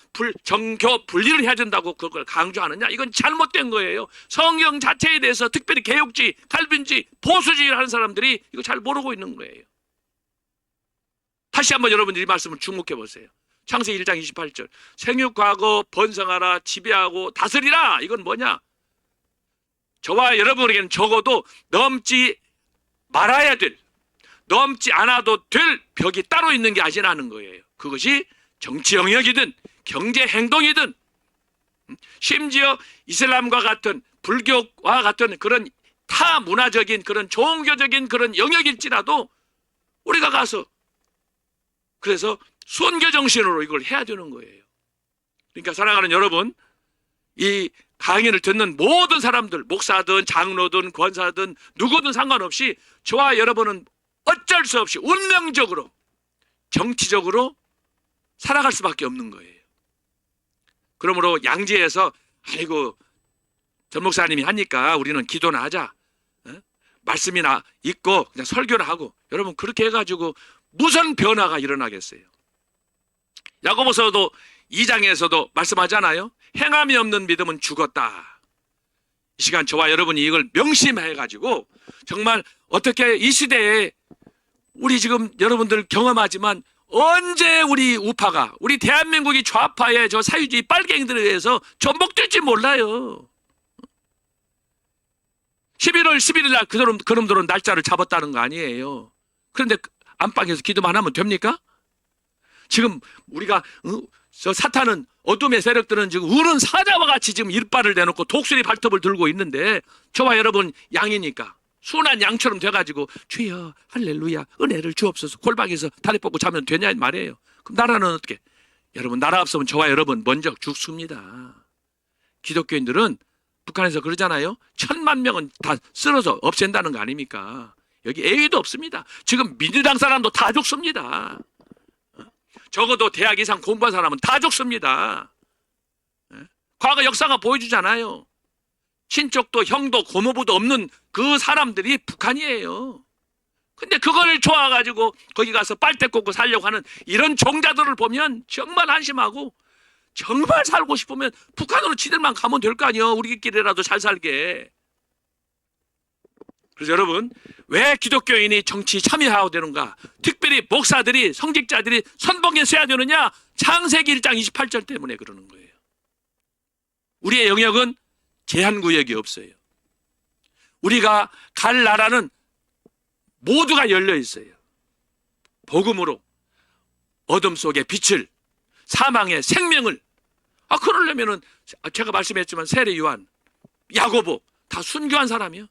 A: 정교 분리를 해야 된다고 그걸 강조하느냐? 이건 잘못된 거예요. 성경 자체에 대해서, 특별히 개혁주의, 칼빈주의, 보수주의를 하는 사람들이 이거 잘 모르고 있는 거예요. 다시 한번 여러분들이 말씀을 주목해 보세요. 창세기 1장 28절. 생육하고 번성하라, 지배하고 다스리라. 이건 뭐냐? 저와 여러분에게는 적어도 넘지 말아야 될, 넘지 않아도 될 벽이 따로 있는 게 아니라는 거예요. 그것이 정치 영역이든 경제 행동이든, 심지어 이슬람과 같은, 불교와 같은 그런 타문화적인, 그런 종교적인 그런 영역일지라도 우리가 가서, 그래서 순교 정신으로 이걸 해야 되는 거예요. 그러니까 사랑하는 여러분, 이 강의를 듣는 모든 사람들, 목사든 장로든 권사든 누구든 상관없이 저와 여러분은 어쩔 수 없이 운명적으로 정치적으로 살아갈 수밖에 없는 거예요. 그러므로 양지에서 아이고 전 목사님이 하니까 우리는 기도나 하자, 말씀이나 읽고 그냥 설교를 하고, 여러분 그렇게 해가지고 무슨 변화가 일어나겠어요? 야고보서도 2장에서도 말씀하잖아요. 행함이 없는 믿음은 죽었다. 이 시간 저와 여러분이 이걸 명심해가지고 정말 어떻게 이 시대에 우리 지금 여러분들 경험하지만 언제 우리 우파가, 우리 대한민국이 좌파의 저 사유주의 빨갱이들에 의해서 전복될지 몰라요. 11월 11일 날 그놈들은 날짜를 잡았다는 거 아니에요. 그런데 안방에서 기도만 하면 됩니까? 지금 우리가 저 사탄은, 어둠의 세력들은 지금 우는 사자와 같이 지금 일발을 내놓고 독수리 발톱을 들고 있는데, 저와 여러분 양이니까 순한 양처럼 돼가지고 주여 할렐루야 은혜를 주옵소서 골방에서 다리 뻗고 자면 되냐 말이에요. 그럼 나라는 어떻게? 여러분, 나라 없으면 저와 여러분 먼저 죽습니다. 기독교인들은 북한에서 그러잖아요. 1000만 명은 다 쓸어서 없앤다는 거 아닙니까? 여기 애의도 없습니다. 지금 민주당 사람도 다 죽습니다. 적어도 대학 이상 공부한 사람은 다 죽습니다. 과거 역사가 보여주잖아요. 친족도 형도 고모부도 없는 그 사람들이 북한이에요. 근데 그걸 좋아가지고 거기 가서 빨대 꽂고 살려고 하는 이런 종자들을 보면 정말 한심하고, 정말 살고 싶으면 북한으로 지들만 가면 될 거 아니에요. 우리끼리라도 잘 살게. 그래서 여러분, 왜 기독교인이 정치 참여해야 되는가? 특별히 목사들이, 성직자들이 선봉에 서야 되느냐? 창세기 1장 28절 때문에 그러는 거예요. 우리의 영역은 제한구역이 없어요. 우리가 갈 나라는 모두가 열려 있어요. 복음으로 어둠 속의 빛을, 사망의 생명을, 그러려면은 제가 말씀했지만 세례 요한, 야고보 다 순교한 사람이요.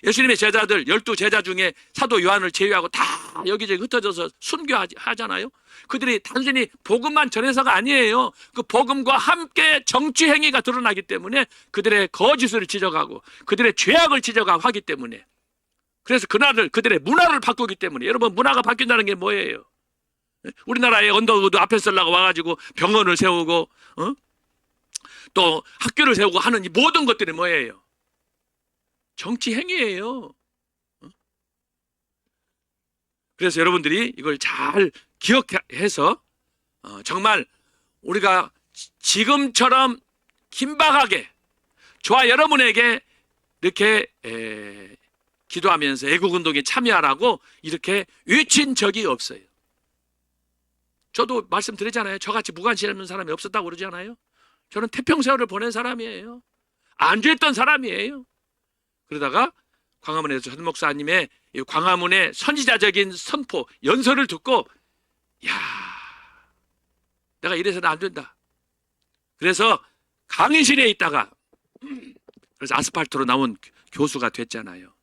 A: 예수님의 제자들 12제자 중에 사도 요한을 제외하고 다 여기저기 흩어져서 순교하잖아요. 그들이 단순히 복음만 전해서가 아니에요. 그 복음과 함께 정치 행위가 드러나기 때문에 그들의 거짓을 지적하고 그들의 죄악을 지적하고 하기 때문에, 그래서 그들의 문화를 바꾸기 때문에. 여러분, 문화가 바뀐다는 게 뭐예요? 우리나라의 언더우드 아펜셀라가 와가지고 병원을 세우고 또 학교를 세우고 하는 이 모든 것들이 뭐예요? 정치 행위예요. 그래서 여러분들이 이걸 잘 기억해서 정말 우리가 지금처럼 긴박하게 저와 여러분에게 이렇게 기도하면서 애국운동에 참여하라고 이렇게 외친 적이 없어요. 저도 말씀드렸잖아요. 저같이 무관심 없는 사람이 없었다고 그러잖아요. 저는 태평세월을 보낸 사람이에요. 안주했던 사람이에요. 그러다가 광화문에서 전 목사님의 이 광화문의 선지자적인 선포, 연설을 듣고 야, 내가 이래서는 안 된다. 그래서 강의실에 있다가 그래서 아스팔트로 나온 교수가 됐잖아요.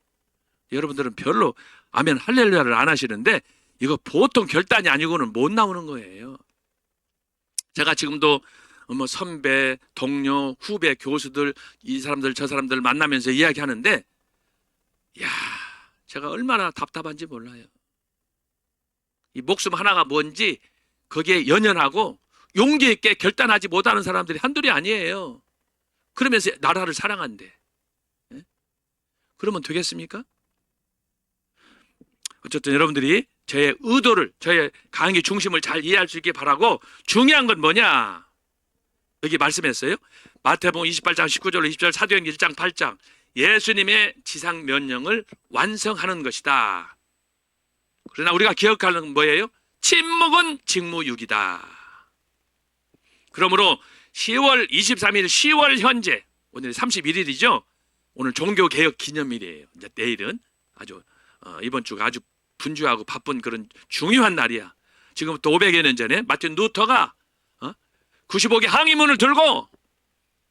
A: 여러분들은 별로 아멘 할렐루야를 안 하시는데 이거 보통 결단이 아니고는 못 나오는 거예요. 제가 지금도 뭐 선배, 동료, 후배, 교수들 이 사람들 저 사람들 만나면서 이야기하는데 야, 제가 얼마나 답답한지 몰라요. 이 목숨 하나가 뭔지 거기에 연연하고 용기 있게 결단하지 못하는 사람들이 한둘이 아니에요. 그러면서 나라를 사랑한대. 예? 그러면 되겠습니까? 어쨌든 여러분들이 저의 의도를, 저의 강의 중심을 잘 이해할 수 있게 바라고 중요한 건 뭐냐? 여기 말씀했어요. 마태복음 28장 19절 20절 사도행전 1장 8장 예수님의 지상 명령을 완성하는 것이다. 그러나 우리가 기억하는 건 뭐예요? 침묵은 직무유기다. 그러므로 10월 23일 10월 현재 오늘 31일이죠. 오늘 종교개혁 기념일이에요. 이제 내일은 아주 이번 주가 아주 분주하고 바쁜 그런 중요한 날이야. 지금부터 500여 년 전에 마틴 루터가 95개 항의문을 들고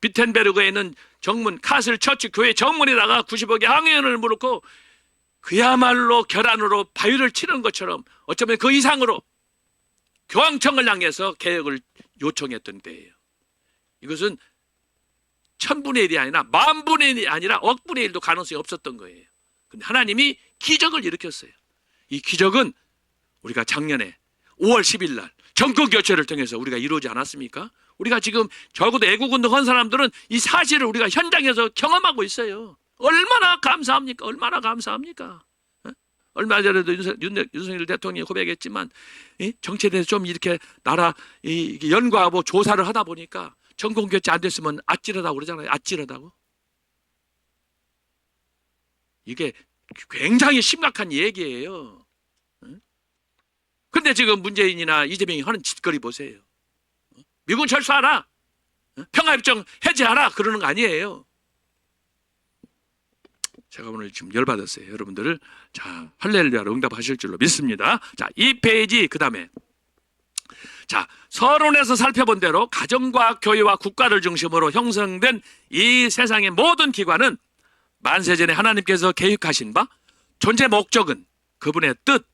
A: 비텐베르그에 있는 정문 카슬 처치 교회 정문에다가 95개 항의문을 물고 그야말로 결안으로 바위를 치는 것처럼 어쩌면 그 이상으로 교황청을 향해서 개혁을 요청했던 때예요. 이것은 1000분의 1이 아니라 10,000분의 1이 아니라 억분의 1도 가능성이 없었던 거예요. 근데 하나님이 기적을 일으켰어요. 이 기적은 우리가 작년에 5월 10일 날 정권 교체를 통해서 우리가 이루지 않았습니까? 우리가 지금 적어도 애국운동 한 사람들은 이 사실을 우리가 현장에서 경험하고 있어요. 얼마나 감사합니까? 얼마나 감사합니까? 얼마 전에도 윤석열 대통령이 고백했지만 정치에 대해서 좀 이렇게 나라 연구하고 조사를 하다 보니까 정권 교체 안 됐으면 아찔하다고 그러잖아요. 아찔하다고. 이게 굉장히 심각한 얘기예요. 그런데 지금 문재인이나 이재명이 하는 짓거리 보세요. 미군 철수하라, 평화협정 해제하라 그러는 거 아니에요. 제가 오늘 지금 열받았어요. 여러분들을 자 할렐루야로 응답하실 줄로 믿습니다. 자, 이 페이지 그 다음에 자 서론에서 살펴본 대로 가정과 교회와 국가를 중심으로 형성된 이 세상의 모든 기관은 만세전에 하나님께서 계획하신 바 존재 목적은 그분의 뜻,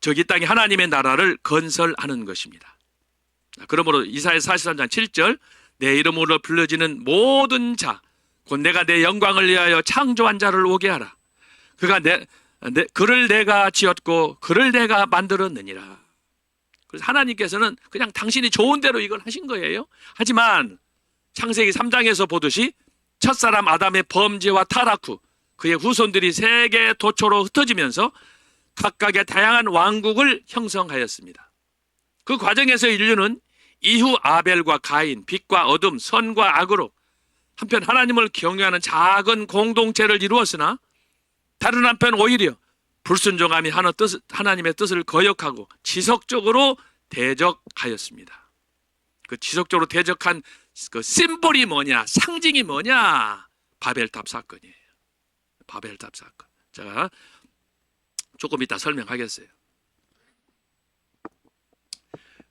A: 즉 이 땅에 하나님의 나라를 건설하는 것입니다. 그러므로 이사야 43장 7절 내 이름으로 불려지는 모든 자 곧 내가 내 영광을 위하여 창조한 자를 오게 하라. 그가 그를 내가 지었고 그를 내가 만들었느니라. 그래서 하나님께서는 그냥 당신이 좋은 대로 이걸 하신 거예요. 하지만 창세기 3장에서 보듯이 첫사람 아담의 범죄와 타락 후 그의 후손들이 세계 도처로 흩어지면서 각각의 다양한 왕국을 형성하였습니다. 그 과정에서 인류는 이후 아벨과 가인, 빛과 어둠, 선과 악으로 한편 하나님을 경외하는 작은 공동체를 이루었으나 다른 한편 오히려 불순종함이 하나님의 뜻을 거역하고 지속적으로 대적하였습니다. 그 지속적으로 대적한 그 심볼이 뭐냐, 상징이 뭐냐? 바벨탑 사건이에요. 바벨탑 사건. 제가 조금 이따 설명하겠어요.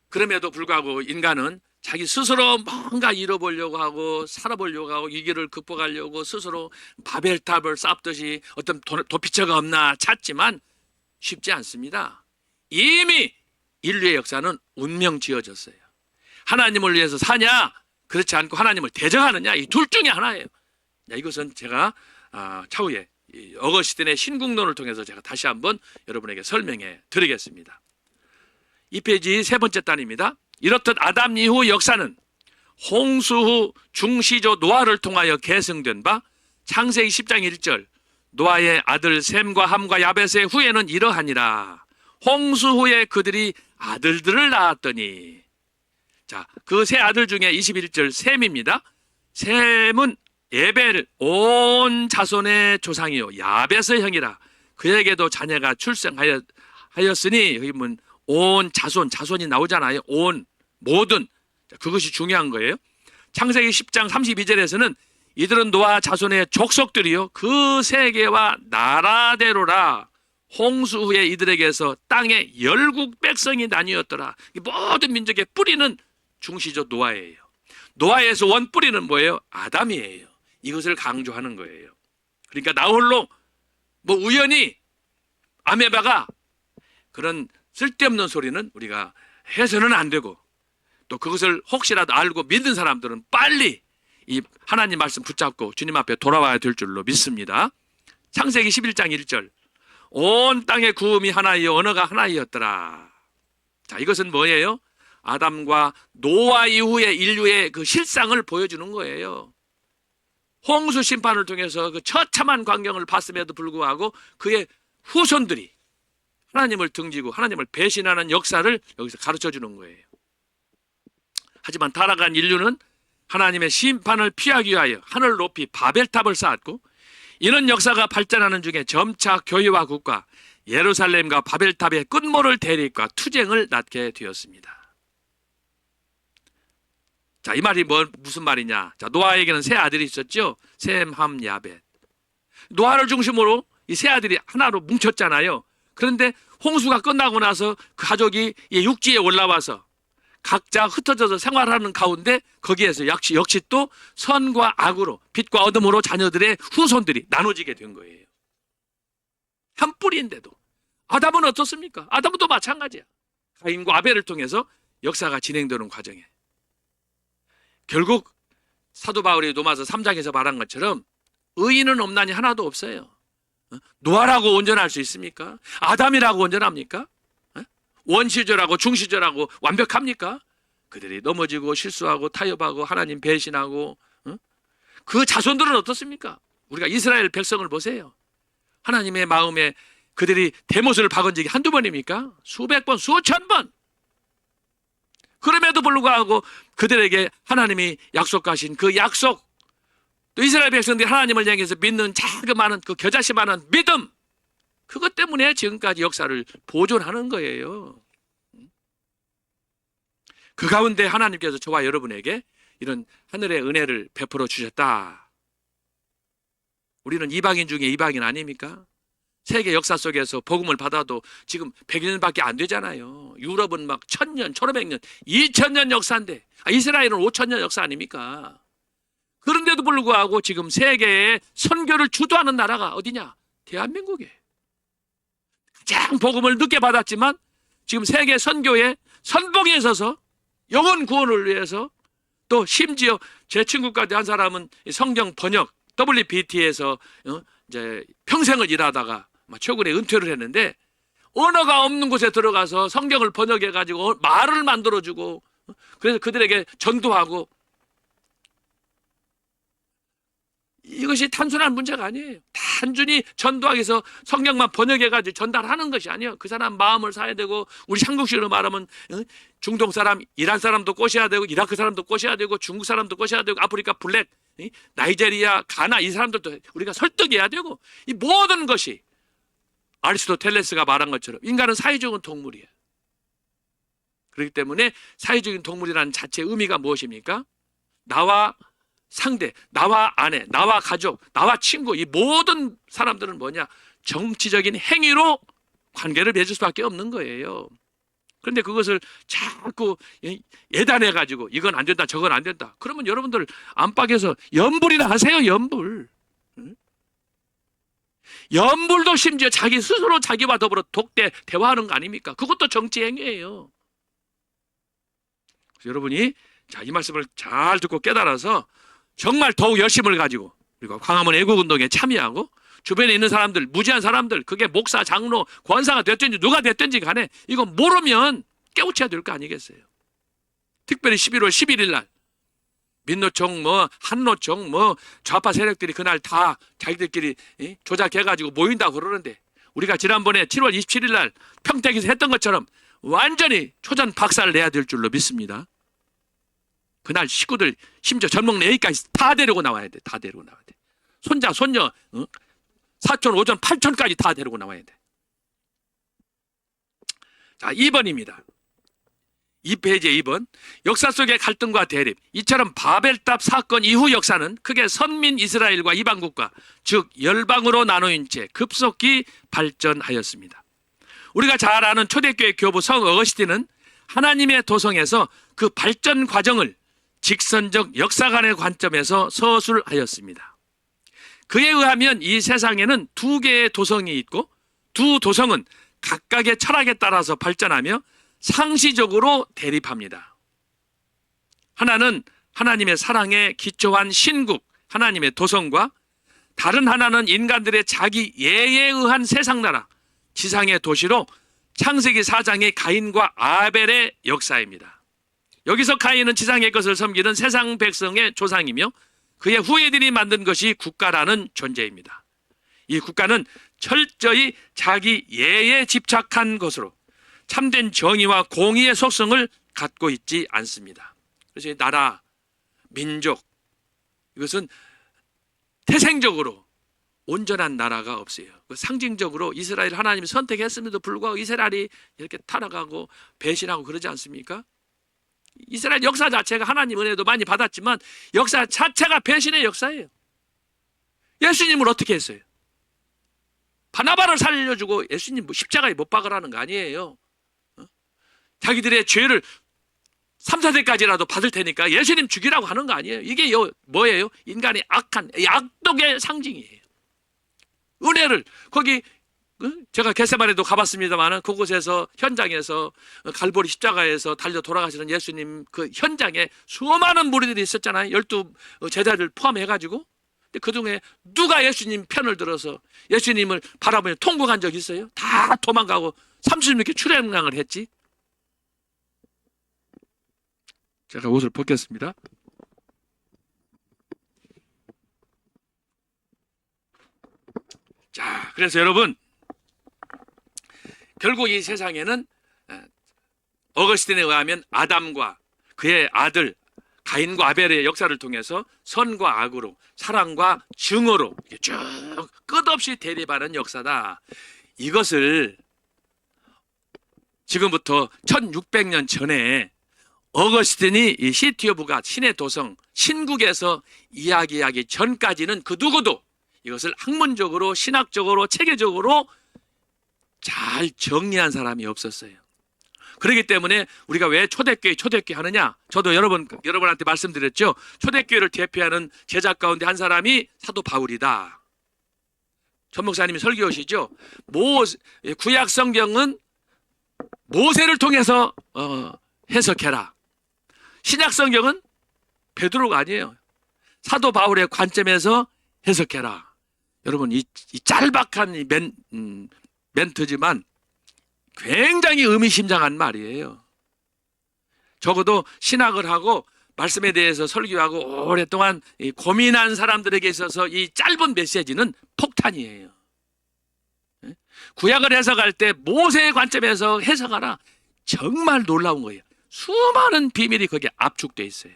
A: 그럼에도 불구하고 인간은 자기 스스로 뭔가 이뤄보려고 하고 살아보려고 하고 이 길을 극복하려고 스스로 바벨탑을 쌓듯이 어떤 도피처가 없나 찾지만 쉽지 않습니다. 이미 인류의 역사는 운명 지어졌어요. 하나님을 위해서 사냐 그렇지 않고 하나님을 대적하느냐 이 둘 중에 하나예요. 이것은 제가 차후에 어거스틴의 신국론을 통해서 제가 다시 한번 여러분에게 설명해 드리겠습니다. 이 페이지 세 번째 단입니다. 이렇듯 아담 이후 역사는 홍수 후 중시조 노아를 통하여 계승된 바 창세기 10장 1절 노아의 아들 셈과 함과 야벳의 후예는 이러하니라. 홍수 후에 그들이 아들들을 낳았더니 자, 그 세 아들 중에 21절 셈입니다. 셈은 에벨 온 자손의 조상이요 야벳의 형이라. 그에게도 자녀가 출생하였으니 여기 보면 온 자손이 나오잖아요. 온 모든. 자, 그것이 중요한 거예요. 창세기 10장 32절에서는 이들은 노아 자손의 족속들이요 그 세계와 나라대로라. 홍수 후에 이들에게서 땅의 열국 백성이 나뉘었더라. 이 모든 민족의 뿌리는 중시죠 노아예요. 노아에서 원 뿌리는 뭐예요? 아담이에요. 이것을 강조하는 거예요. 그러니까 나 홀로 뭐 우연히 아메바가 그런 쓸데없는 소리는 우리가 해서는 안 되고, 또 그것을 혹시라도 알고 믿는 사람들은 빨리 이 하나님 말씀 붙잡고 주님 앞에 돌아와야 될 줄로 믿습니다. 창세기 11장 1절 온 땅의 구음이 하나이요 언어가 하나이었더라. 자, 이것은 뭐예요? 아담과 노아 이후의 인류의 그 실상을 보여주는 거예요. 홍수 심판을 통해서 그 처참한 광경을 봤음에도 불구하고 그의 후손들이 하나님을 등지고 하나님을 배신하는 역사를 여기서 가르쳐 주는 거예요. 하지만 타락한 인류는 하나님의 심판을 피하기 위하여 하늘 높이 바벨탑을 쌓았고, 이런 역사가 발전하는 중에 점차 교회와 국가 예루살렘과 바벨탑의 끝모를 대립과 투쟁을 낳게 되었습니다. 자, 이 말이 무슨 말이냐? 자, 노아에게는 세 아들이 있었죠. 셈, 함, 야벳. 노아를 중심으로 이 세 아들이 하나로 뭉쳤잖아요. 그런데 홍수가 끝나고 나서 그 가족이 이 육지에 올라와서 각자 흩어져서 생활하는 가운데 거기에서 역시 또 선과 악으로 빛과 어둠으로 자녀들의 후손들이 나눠지게 된 거예요. 한 뿌리인데도. 아담은 어떻습니까? 아담도 마찬가지야. 가인과 아벨을 통해서 역사가 진행되는 과정에 결국 사도 바울이 로마서 3장에서 말한 것처럼 의인은 없나니 하나도 없어요. 노아라고 온전할 수 있습니까? 아담이라고 온전합니까? 원시절하고 중시절하고 완벽합니까? 그들이 넘어지고 실수하고 타협하고 하나님 배신하고, 그 자손들은 어떻습니까? 우리가 이스라엘 백성을 보세요. 하나님의 마음에 그들이 대못을 박은 적이 한두 번입니까? 수백 번, 수천 번. 그럼에도 불구하고 그들에게 하나님이 약속하신 그 약속, 또 이스라엘 백성들이 하나님을 향해서 믿는 자그마한 그 겨자씨만한 믿음, 그것 때문에 지금까지 역사를 보존하는 거예요. 그 가운데 하나님께서 저와 여러분에게 이런 하늘의 은혜를 베풀어 주셨다. 우리는 이방인 중에 이방인 아닙니까? 세계 역사 속에서 복음을 받아도 지금 100년밖에 안 되잖아요. 유럽은 막 1000년, 1500년, 2000년 역사인데, 이스라엘은 5000년 역사 아닙니까? 그런데도 불구하고 지금 세계에 선교를 주도하는 나라가 어디냐? 대한민국이에요. 가장 복음을 늦게 받았지만 지금 세계 선교의 선봉에 서서 영혼 구원을 위해서, 또 심지어 제 친구까지 한 사람은 성경 번역 WBT에서 이제 평생을 일하다가 최근에 은퇴를 했는데, 언어가 없는 곳에 들어가서 성경을 번역해 가지고 말을 만들어주고, 그래서 그들에게 전도하고, 이것이 단순한 문제가 아니에요. 단순히 전도하기 위해서 성경만 번역해가지고 전달하는 것이 아니에요. 그 사람 마음을 사야 되고, 우리 한국식으로 말하면 중동 사람, 이란 사람도 꼬셔야 되고, 이라크 사람도 꼬셔야 되고, 중국 사람도 꼬셔야 되고, 아프리카 블랙, 나이제리아, 가나 이 사람들도 우리가 설득해야 되고, 이 모든 것이 아리스토텔레스가 말한 것처럼 인간은 사회적인 동물이에요. 그렇기 때문에 사회적인 동물이라는 자체의 의미가 무엇입니까? 나와 상대, 나와 아내, 나와 가족, 나와 친구, 이 모든 사람들은 뭐냐? 정치적인 행위로 관계를 맺을 수밖에 없는 거예요. 그런데 그것을 자꾸 예단해가지고 이건 안 된다, 저건 안 된다. 그러면 여러분들 안팎에서 연불이나 하세요, 연불. 연불도 심지어 자기 스스로 자기와 더불어 대화하는 거 아닙니까? 그것도 정치 행위예요. 그래서 여러분이 자, 이 말씀을 잘 듣고 깨달아서 정말 더욱 열심을 가지고, 그리고 광화문 애국운동에 참여하고, 주변에 있는 사람들, 무지한 사람들, 그게 목사, 장로, 권사가 됐든지 누가 됐든지 간에 이거 모르면 깨우쳐야 될 거 아니겠어요? 특별히 11월 11일 날 민노총, 한노총, 좌파 세력들이 그날 다 자기들끼리 조작해가지고 모인다고 그러는데, 우리가 지난번에 7월 27일 날 평택에서 했던 것처럼 완전히 초전 박살을 내야 될 줄로 믿습니다. 그날 식구들, 심지어 젊은 애기까지 다 데리고 나와야 돼. 다 데리고 나와야 돼. 손자, 손녀, 사촌, 오촌, 팔촌까지 다 데리고 나와야 돼. 자, 2번입니다. 2페이지의 2번. 역사 속의 갈등과 대립. 이처럼 바벨탑 사건 이후 역사는 크게 선민 이스라엘과 이방국가, 즉 열방으로 나누인 채 급속히 발전하였습니다. 우리가 잘 아는 초대교회 교부 성 어거스틴은 하나님의 도성에서 그 발전 과정을 직선적 역사관의 관점에서 서술하였습니다. 그에 의하면 이 세상에는 두 개의 도성이 있고 두 도성은 각각의 철학에 따라서 발전하며 상시적으로 대립합니다. 하나는 하나님의 사랑에 기초한 신국, 하나님의 도성과 다른 하나는 인간들의 자기 예에 의한 세상나라, 지상의 도시로 창세기 4장의 가인과 아벨의 역사입니다. 여기서 가인은 지상의 것을 섬기는 세상 백성의 조상이며 그의 후예들이 만든 것이 국가라는 존재입니다. 이 국가는 철저히 자기 예에 집착한 것으로 참된 정의와 공의의 속성을 갖고 있지 않습니다. 그래서 이 나라, 민족, 이것은 태생적으로 온전한 나라가 없어요. 상징적으로 이스라엘 하나님이 선택했음에도 불구하고 이스라엘이 이렇게 타락하고 배신하고 그러지 않습니까? 이스라엘 역사 자체가 하나님 은혜도 많이 받았지만 역사 자체가 배신의 역사예요. 예수님을 어떻게 했어요? 바나바를 살려주고 예수님 십자가에 못 박으라는 거 아니에요. 자기들의 죄를 3, 4대까지라도 받을 테니까 예수님 죽이라고 하는 거 아니에요. 이게 뭐예요? 인간의 악한 악독의 상징이에요. 은혜를 거기 제가 겟세마네도 가봤습니다만 그곳에서 현장에서 갈보리 십자가에서 달려 돌아가시는 예수님 그 현장에 수많은 무리들이 있었잖아요. 12 제자를 포함해가지고. 근데 그중에 누가 예수님 편을 들어서 예수님을 바라보며 통곡한 적 있어요? 다 도망가고 36개 출애굽을 했지. 제가 옷을 벗겠습니다. 자, 그래서 여러분 결국 이 세상에는 어거스틴에 의하면 아담과 그의 아들 가인과 아벨의 역사를 통해서 선과 악으로 사랑과 증오로 쭉 끝없이 대립하는 역사다. 이것을 지금부터 1600년 전에 어거스틴이 이 시티 오브 갓, 신의 도성, 신국에서 이야기하기 전까지는 그 누구도 이것을 학문적으로, 신학적으로, 체계적으로 잘 정리한 사람이 없었어요. 그렇기 때문에 우리가 왜 초대교회 하느냐? 저도 여러분한테 말씀드렸죠. 초대교회를 대표하는 제자 가운데 한 사람이 사도 바울이다. 전 목사님이 설교하시죠. 구약 성경은 모세를 통해서 해석해라. 신약 성경은 베드로가 아니에요. 사도 바울의 관점에서 해석해라. 여러분 이 짤박한 멘트지만 굉장히 의미심장한 말이에요. 적어도 신학을 하고 말씀에 대해서 설교하고 오랫동안 고민한 사람들에게 있어서 이 짧은 메시지는 폭탄이에요. 구약을 해석할 때 모세의 관점에서 해석하라. 정말 놀라운 거예요. 수많은 비밀이 거기에 압축되어 있어요.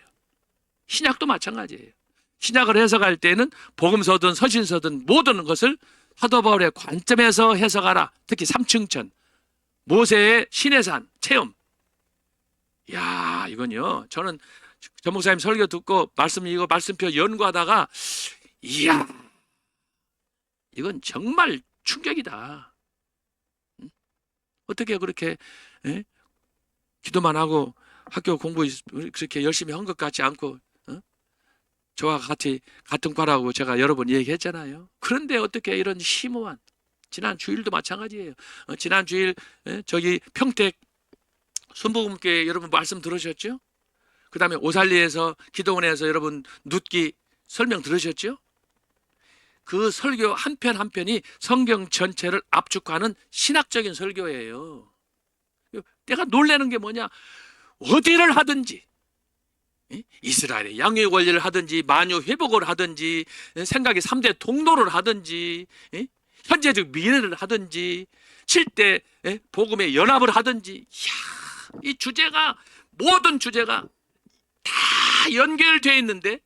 A: 신약도 마찬가지예요. 신약을 해석할 때는 복음서든 서신서든 모든 것을 사도 바울의 관점에서 해석하라. 특히 삼층천, 모세의 시내산 체험. 야, 이건요. 저는 전 목사님 설교 듣고 말씀표 연구하다가 이야, 이건 정말 충격이다. 어떻게 그렇게 기도만 하고 학교 공부 그렇게 열심히 한 것 같지 않고 저와 같이 같은 과라고 제가 여러 번 얘기했잖아요. 그런데 어떻게 이런 심오한 지난 주일도 마찬가지예요. 지난 주일 저기 평택 순복음교회 여러분 말씀 들으셨죠? 그 다음에 오살리에서 기도원에서 여러분 눕기 설명 들으셨죠? 그 설교 한 편 한 편이 성경 전체를 압축하는 신학적인 설교예요. 내가 놀라는 게 뭐냐? 어디를 하든지 이스라엘의 양육 원리를 하든지 만유 회복을 하든지 생각의 3대 통로를 하든지 현재적 미래를 하든지 7대 복음의 연합을 하든지 이야, 이 주제가 모든 주제가 다 연결되어 있는데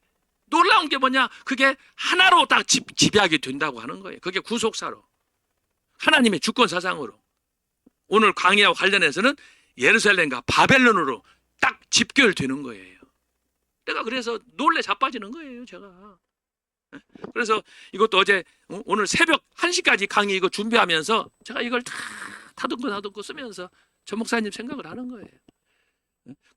A: 놀라운 게 뭐냐? 그게 하나로 딱 집약이 된다고 하는 거예요. 그게 구속사로 하나님의 주권 사상으로 오늘 강의와 관련해서는 예루살렘과 바벨론으로 딱 집결되는 거예요. 내가 그래서 놀래 자빠지는 거예요, 제가. 그래서 이것도 어제 오늘 새벽 1시까지 강의 이거 준비하면서 제가 이걸 다 다듬고 쓰면서 전 목사님 생각을 하는 거예요.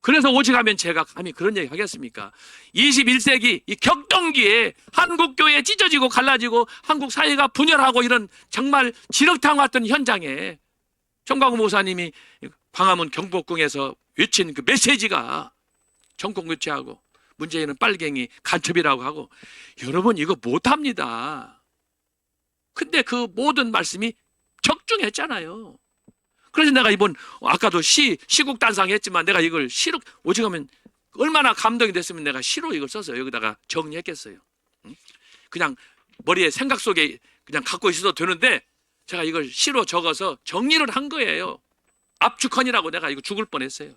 A: 그래서 오직하면 제가 감히 그런 얘기 하겠습니까? 21세기 이 격동기에 한국교회 찢어지고 갈라지고 한국 사회가 분열하고 이런 정말 지륵탕 왔던 현장에 정광훈 목사님이 광화문 경복궁에서 외친 그 메시지가 정권 교체하고 문재인은 빨갱이 간첩이라고 하고, 여러분 이거 못합니다. 근데 그 모든 말씀이 적중했잖아요. 그래서 내가 이번 아까도 시국 단상 했지만 내가 이걸 시로 오직하면 얼마나 감동이 됐으면 내가 시로 이걸 써서 여기다가 정리했겠어요. 그냥 머리에 생각 속에 그냥 갖고 있어도 되는데 제가 이걸 시로 적어서 정리를 한 거예요. 압축헌이라고 내가 이거 죽을 뻔했어요.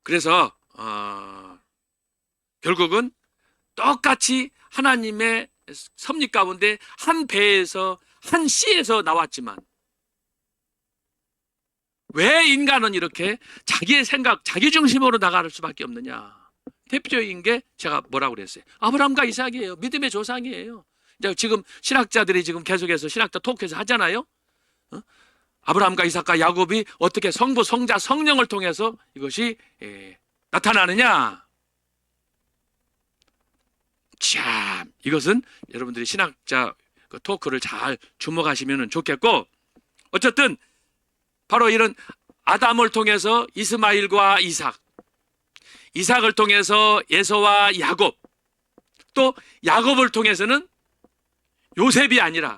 A: 그래서 결국은 똑같이 하나님의 섭리 가운데 한 배에서 한 씨에서 나왔지만 왜 인간은 이렇게 자기의 생각, 자기 중심으로 나갈 수밖에 없느냐? 대표적인 게 제가 뭐라고 그랬어요? 아브라함과 이삭이에요. 믿음의 조상이에요. 지금 신학자들이 지금 계속해서 신학자 토크에서 하잖아요. 아브라함과 이삭과 야곱이 어떻게 성부, 성자, 성령을 통해서 이것이 나타나느냐? 참, 이것은 여러분들이 신학자 그 토크를 잘 주목하시면 좋겠고, 어쨌든 바로 이런 아담을 통해서 이스마일과 이삭, 이삭을 통해서 에서와 야곱, 또 야곱을 통해서는 요셉이 아니라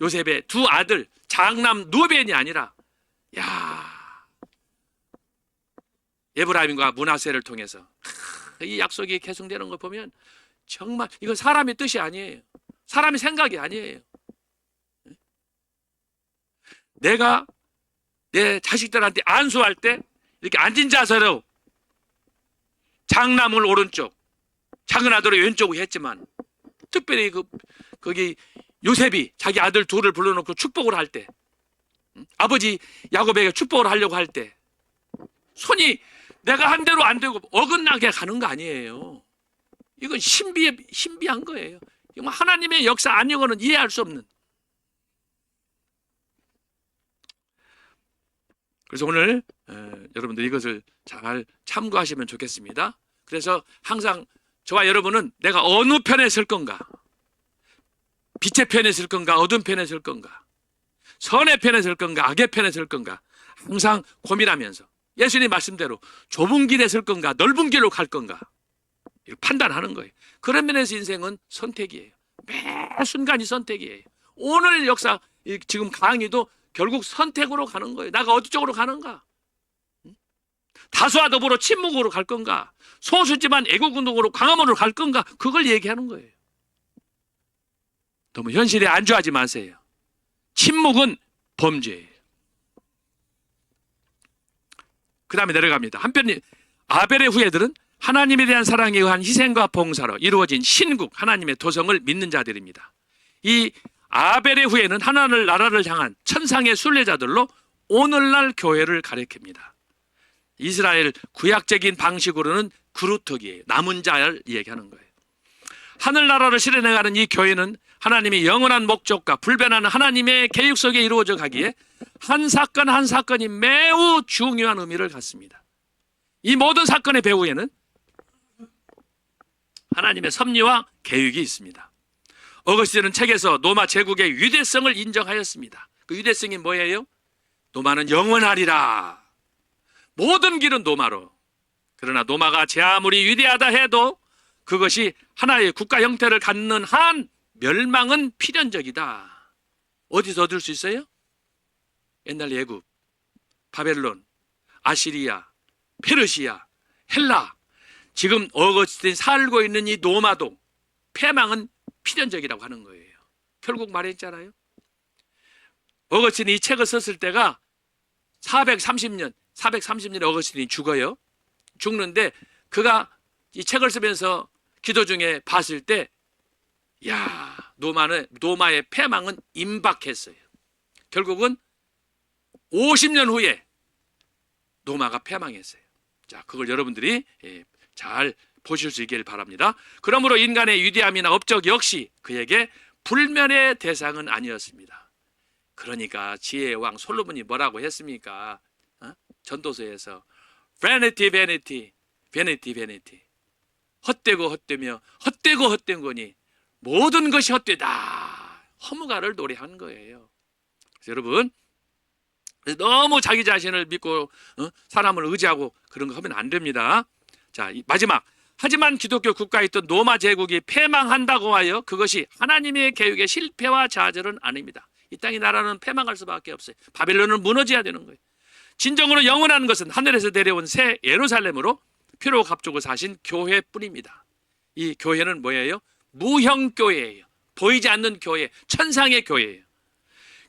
A: 요셉의 두 아들 장남 누벤이 아니라 에브라임과 므낫세를 통해서 이 약속이 계승되는 걸 보면 정말 이건 사람의 뜻이 아니에요. 사람의 생각이 아니에요. 내가 내 자식들한테 안수할 때 이렇게 앉은 자세로 장남을 오른쪽, 작은 아들을 왼쪽으로 했지만, 특별히 거기 요셉이 자기 아들 둘을 불러놓고 축복을 할 때, 아버지 야곱에게 축복을 하려고 할 때 손이 내가 한 대로 안 되고 어긋나게 가는 거 아니에요. 이건 신비한 거예요. 하나님의 역사 아니고는 이해할 수 없는. 그래서 오늘 여러분들 이것을 잘 참고하시면 좋겠습니다. 그래서 항상 저와 여러분은 내가 어느 편에 설 건가, 빛의 편에 설 건가, 어두운 편에 설 건가, 선의 편에 설 건가, 악의 편에 설 건가, 항상 고민하면서 예수님 말씀대로 좁은 길에 설 건가, 넓은 길로 갈 건가 판단하는 거예요. 그런 면에서 인생은 선택이에요. 매 순간이 선택이에요. 오늘 역사 지금 강의도 결국 선택으로 가는 거예요. 내가 어디 쪽으로 가는가? 다수와 더불어 침묵으로 갈 건가? 소수지만 애국운동으로 광화문으로 갈 건가? 그걸 얘기하는 거예요. 너무 현실에 안주하지 마세요. 침묵은 범죄예요. 그 다음에 내려갑니다. 한편 아벨의 후예들은 하나님에 대한 사랑에 의한 희생과 봉사로 이루어진 신국 하나님의 도성을 믿는 자들입니다. 이 아벨의 후예는 하나님 나라를 향한 천상의 순례자들로 오늘날 교회를 가리킵니다. 이스라엘 구약적인 방식으로는 그루터기예요. 남은 자를 얘기하는 거예요. 하늘나라를 실현해가는 이 교회는 하나님의 영원한 목적과 불변하는 하나님의 계획 속에 이루어져 가기에 한 사건 한 사건이 매우 중요한 의미를 갖습니다. 이 모든 사건의 배후에는 하나님의 섭리와 계획이 있습니다. 어거스틴은 책에서 노마 제국의 위대성을 인정하였습니다. 그 위대성이 뭐예요? 노마는 영원하리라. 모든 길은 노마로. 그러나 노마가 제 아무리 위대하다 해도 그것이 하나의 국가 형태를 갖는 한 멸망은 필연적이다. 어디서 얻을 수 있어요? 옛날 애굽, 바벨론, 아시리아, 페르시아, 헬라, 지금 어거스틴이 살고 있는 이 노마도 패망은 필연적이라고 하는 거예요. 결국 말했잖아요. 어거스틴이 이 책을 썼을 때가 430년에 어거스틴이 죽어요. 죽는데 그가 이 책을 쓰면서 기도 중에 봤을 때, 야, 노마의 패망은 임박했어요. 결국은 50년 후에 노마가 패망했어요. 자, 그걸 여러분들이 잘 보실 수 있길 바랍니다. 그러므로 인간의 위대함이나 업적 역시 그에게 불면의 대상은 아니었습니다. 그러니까 지혜의 왕 솔로몬이 뭐라고 했습니까? 전도서에서 Vanity, vanity, vanity, vanity. 헛되고 헛되며 헛되고 헛된 거니 모든 것이 헛되다. 허무가를 노래한 거예요. 그래서 여러분, 너무 자기 자신을 믿고 사람을 의지하고 그런 거 하면 안 됩니다. 자, 마지막. 하지만 기독교 국가에 있던 로마 제국이 패망한다고 하여 그것이 하나님의 계획의 실패와 좌절은 아닙니다. 이 땅의 나라는 패망할 수밖에 없어요. 바벨론은 무너져야 되는 거예요. 진정으로 영원한 것은 하늘에서 내려온 새 예루살렘으로 피로 갑주고 사신 교회뿐입니다. 이 교회는 뭐예요? 무형교회예요. 보이지 않는 교회, 천상의 교회예요.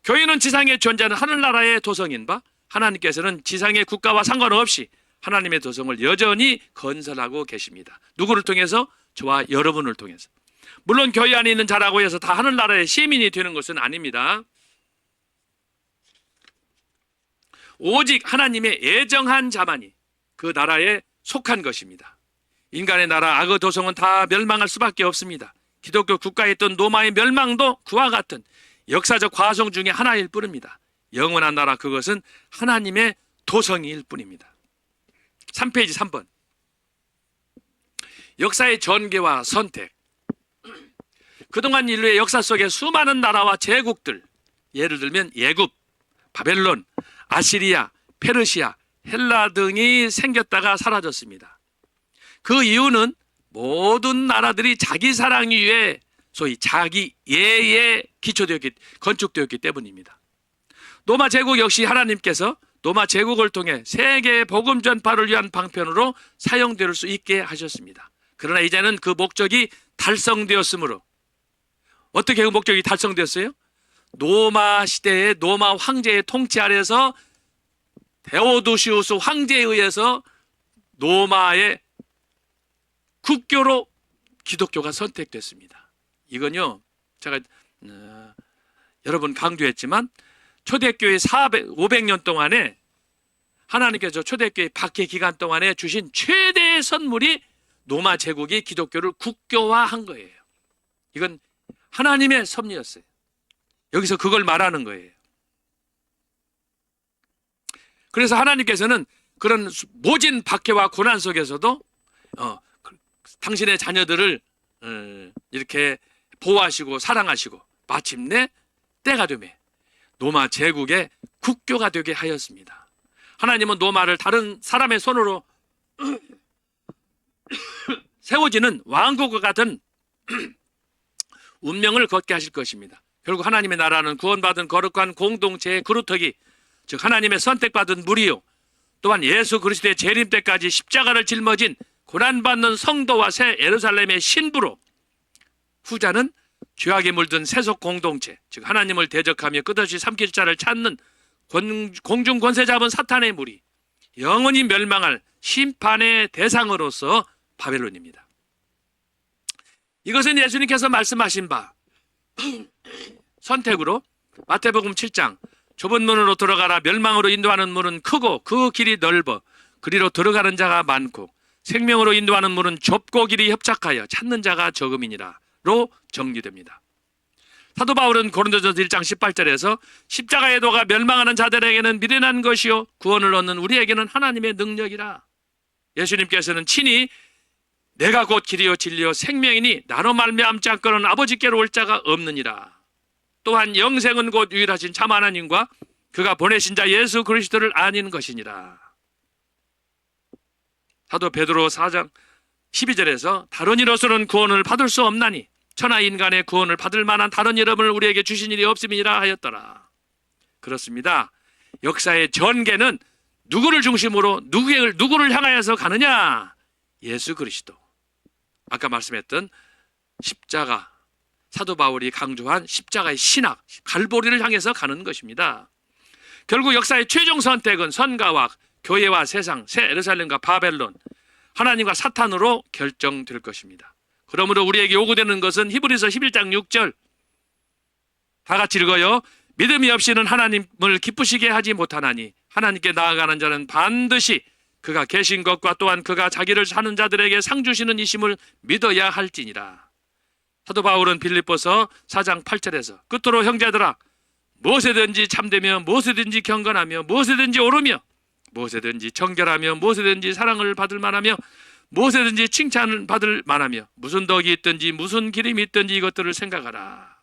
A: 교회는 지상에 존재하는 하늘나라의 도성인 바 하나님께서는 지상의 국가와 상관없이 하나님의 도성을 여전히 건설하고 계십니다. 누구를 통해서? 저와 여러분을 통해서. 물론 교회 안에 있는 자라고 해서 다 하늘나라의 시민이 되는 것은 아닙니다. 오직 하나님의 예정한 자만이 그 나라에 속한 것입니다. 인간의 나라 악의 도성은 다 멸망할 수밖에 없습니다. 기독교 국가에 있던 로마의 멸망도 그와 같은 역사적 과정 중에 하나일 뿐입니다. 영원한 나라, 그것은 하나님의 도성일 뿐입니다. 3페이지 3번. 역사의 전개와 선택. 그동안 인류의 역사 속에 수많은 나라와 제국들, 예를 들면 예굽, 바벨론, 아시리아, 페르시아, 헬라 등이 생겼다가 사라졌습니다. 그 이유는 모든 나라들이 자기 사랑 위에 소위 자기 예에 건축되었기 때문입니다. 로마 제국 역시 하나님께서 로마 제국을 통해 세계 복음 전파를 위한 방편으로 사용될 수 있게 하셨습니다. 그러나 이제는 그 목적이 달성되었으므로, 어떻게 그 목적이 달성되었어요? 로마 시대의 로마 황제의 통치 아래서 데오도시우스 황제에 의해서 로마의 국교로 기독교가 선택됐습니다. 이건요, 제가 여러 번 강조했지만 초대교회 500년 동안에 하나님께서 초대교회 박해 기간 동안에 주신 최대의 선물이 로마 제국이 기독교를 국교화한 거예요. 이건 하나님의 섭리였어요. 여기서 그걸 말하는 거예요. 그래서 하나님께서는 그런 모진 박해와 고난 속에서도 당신의 자녀들을 이렇게 보호하시고 사랑하시고 마침내 때가 되매 로마 제국의 국교가 되게 하였습니다. 하나님은 로마를 다른 사람의 손으로 세워지는 왕국과 같은 운명을 걷게 하실 것입니다. 결국 하나님의 나라는 구원받은 거룩한 공동체의 그루터기, 즉 하나님의 선택받은 무리요, 또한 예수 그리스도의 재림 때까지 십자가를 짊어진 고난받는 성도와 새 예루살렘의 신부로, 후자는 죄악에 물든 세속 공동체, 즉 하나님을 대적하며 끝없이 삼킬 자를 찾는 공중 권세 잡은 사탄의 무리, 영원히 멸망할 심판의 대상으로서 바벨론입니다. 이것은 예수님께서 말씀하신 바 선택으로 마태복음 7장 좁은 문으로 들어가라, 멸망으로 인도하는 문은 크고 그 길이 넓어 그리로 들어가는 자가 많고 생명으로 인도하는 문은 좁고 길이 협착하여 찾는 자가 적음이니라 로 정리됩니다. 사도 바울은 고린도전서 1장 18절에서 십자가의 도가 멸망하는 자들에게는 미련한 것이요 구원을 얻는 우리에게는 하나님의 능력이라. 예수님께서는 친히 내가 곧 길이요 진리요 생명이니 나로 말미암지 않고는 아버지께로 올 자가 없느니라. 또한 영생은 곧 유일하신 참 하나님과 그가 보내신 자 예수 그리스도를 아는 것이니라. 사도 베드로 4장 12절에서 다른 이로서는 구원을 받을 수 없나니 천하 인간의 구원을 받을 만한 다른 이름을 우리에게 주신 일이 없음이라 하였더라. 그렇습니다. 역사의 전개는 누구를 중심으로 누구를 향하여서 가느냐? 예수 그리스도. 아까 말씀했던 십자가, 사도 바울이 강조한 십자가의 신학, 갈보리를 향해서 가는 것입니다. 결국 역사의 최종 선택은 선가와 교회와 세상, 새 예루살렘과 바벨론, 하나님과 사탄으로 결정될 것입니다. 그러므로 우리에게 요구되는 것은 히브리서 11장 6절 다 같이 읽어요. 믿음이 없이는 하나님을 기쁘시게 하지 못하나니 하나님께 나아가는 자는 반드시 그가 계신 것과 또한 그가 자기를 사는 자들에게 상 주시는 이심을 믿어야 할지니라. 사도 바울은 빌립보서 4장 8절에서 끝으로 형제들아 무엇에든지 참되며 무엇에든지 경건하며 무엇에든지 오르며 무엇에든지 정결하며 무엇에든지 사랑을 받을 만하며 무엇에든지 칭찬을 받을 만하며 무슨 덕이 있든지 무슨 기림이 있든지 이것들을 생각하라.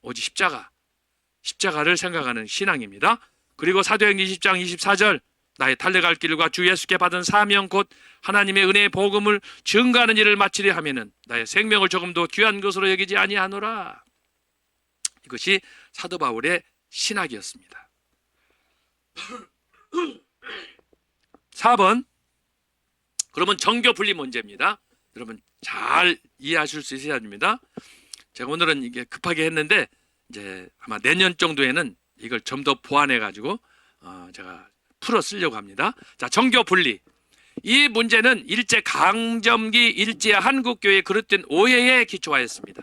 A: 오직 십자가를 생각하는 신앙입니다. 그리고 사도행전 20장 24절 나의 달려갈 길과 주 예수께 받은 사명 곧 하나님의 은혜의 복음을 증거하는 일을 마치려 하면은 나의 생명을 조금도 귀한 것으로 여기지 아니하노라. 이것이 사도 바울의 신학이었습니다. 4번. 그러면 정교 분리 문제입니다. 여러분 잘 이해하실 수 있어야 합니다. 제가 오늘은 이게 급하게 했는데 이제 아마 내년 정도에는 이걸 좀 더 보완해 가지고 제가 풀어 쓰려고 합니다. 자, 정교 분리. 이 문제는 일제 강점기 일제 한국교회의 그릇된 오해에 기초하였습니다.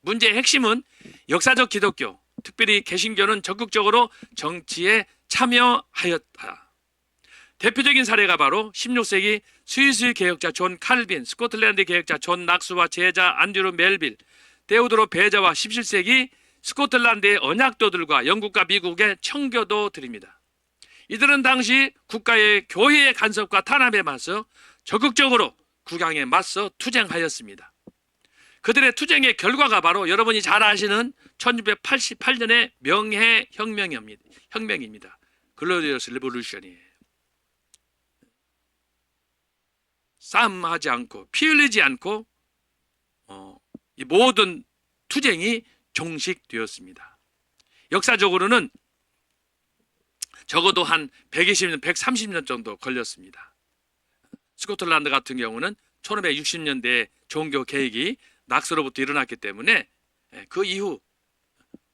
A: 문제의 핵심은 역사적 기독교, 특별히 개신교는 적극적으로 정치에 참여하였다. 대표적인 사례가 바로 16세기 스위스 개혁자 존 칼빈, 스코틀랜드 개혁자 존 낙스와 제자 안드루 멜빌, 데오드로 베자와 17세기 스코틀랜드의 언약도들과 영국과 미국의 청교도들입니다. 이들은 당시 국가의 교회의 간섭과 탄압에 맞서 적극적으로 국왕에 맞서 투쟁하였습니다. 그들의 투쟁의 결과가 바로 여러분이 잘 아시는 1688년의 명예혁명입니다. 글로리어스 리볼루션이에요. 싸움하지 않고 피 흘리지 않고 이 모든 투쟁이 종식되었습니다. 역사적으로는 적어도 한 120년, 130년 정도 걸렸습니다. 스코틀랜드 같은 경우는 1560년대에 종교 개혁이 낙스로부터 일어났기 때문에 그 이후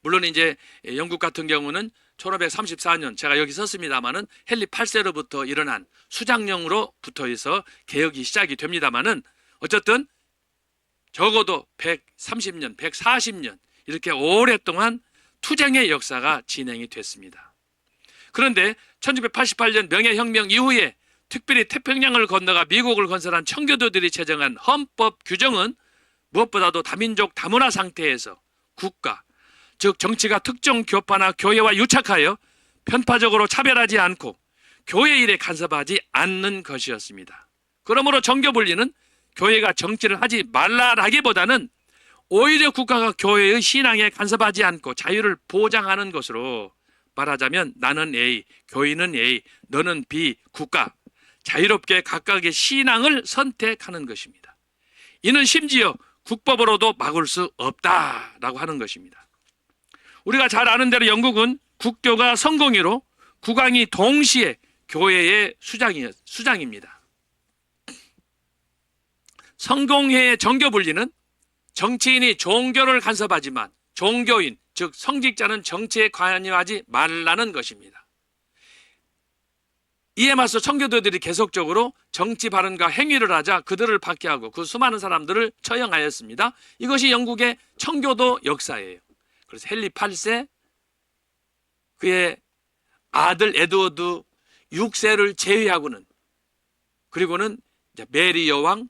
A: 물론 이제 영국 같은 경우는 1534년 제가 여기 썼습니다마는 헨리 8세로부터 일어난 수장령으로부터 해서 개혁이 시작이 됩니다마는 어쨌든 적어도 130년, 140년 이렇게 오랫동안 투쟁의 역사가 진행이 됐습니다. 그런데 1988년 명예혁명 이후에 특별히 태평양을 건너가 미국을 건설한 청교도들이 제정한 헌법 규정은 무엇보다도 다민족 다문화 상태에서 국가, 즉 정치가 특정 교파나 교회와 유착하여 편파적으로 차별하지 않고 교회 일에 간섭하지 않는 것이었습니다. 그러므로 정교 분리는 교회가 정치를 하지 말라라기보다는 오히려 국가가 교회의 신앙에 간섭하지 않고 자유를 보장하는 것으로 말하자면 나는 A, 교인은 A, 너는 B, 국가 자유롭게 각각의 신앙을 선택하는 것입니다. 이는 심지어 국법으로도 막을 수 없다라고 하는 것입니다. 우리가 잘 아는 대로 영국은 국교가 성공회로 국왕이 동시에 교회의 수장입니다. 성공회의 정교 분리는 정치인이 종교를 간섭하지만 종교인, 즉 성직자는 정치에 관여하지 말라는 것입니다. 이에 맞서 청교도들이 계속적으로 정치 발언과 행위를 하자 그들을 박해하고 그 수많은 사람들을 처형하였습니다. 이것이 영국의 청교도 역사예요. 그래서 헨리 8세, 그의 아들 에드워드 6세를 제외하고는 그리고는 이제 메리 여왕,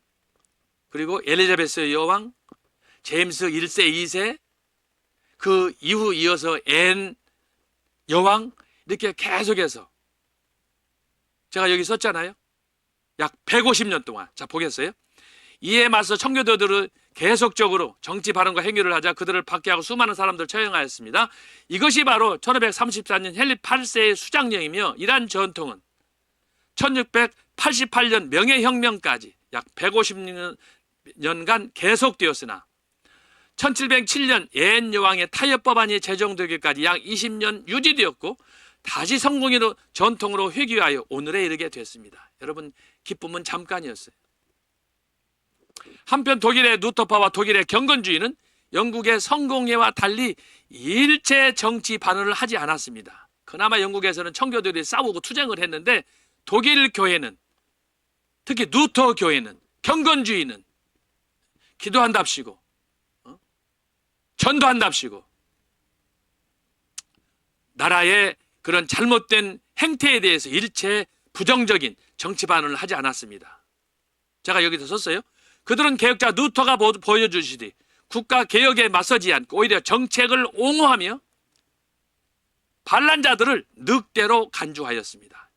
A: 그리고 엘리자베스 여왕, 제임스 1세, 2세, 그 이후 이어서 앤 여왕 이렇게 계속해서 제가 여기 썼잖아요. 약 150년 동안. 자, 보겠어요? 이에 맞서 청교도들은 계속적으로 정치 발언과 행위를 하자 그들을 박해하고 수많은 사람들을 처형하였습니다. 이것이 바로 1534년 헨리 8세의 수장령이며 이러한 전통은 1688년 명예혁명까지 약 150년간 계속되었으나 1707년 앤 여왕의 타협 법안이 제정되기까지 약 20년 유지되었고 다시 성공회로 전통으로 회귀하여 오늘에 이르게 됐습니다. 여러분 기쁨은 잠깐이었어요. 한편 독일의 루터파와 독일의 경건주의는 영국의 성공회와 달리 일체 정치 반응을 하지 않았습니다. 그나마 영국에서는 청교도들이 싸우고 투쟁을 했는데 독일 교회는 특히 루터 교회는 경건주의는 기도한답시고 전도한답시고 나라의 그런 잘못된 행태에 대해서 일체 부정적인 정치 반응을 하지 않았습니다. 제가 여기서 썼어요. 그들은 개혁자 루터가 보여주시듯이 국가 개혁에 맞서지 않고 오히려 정책을 옹호하며 반란자들을 늑대로 간주하였습니다.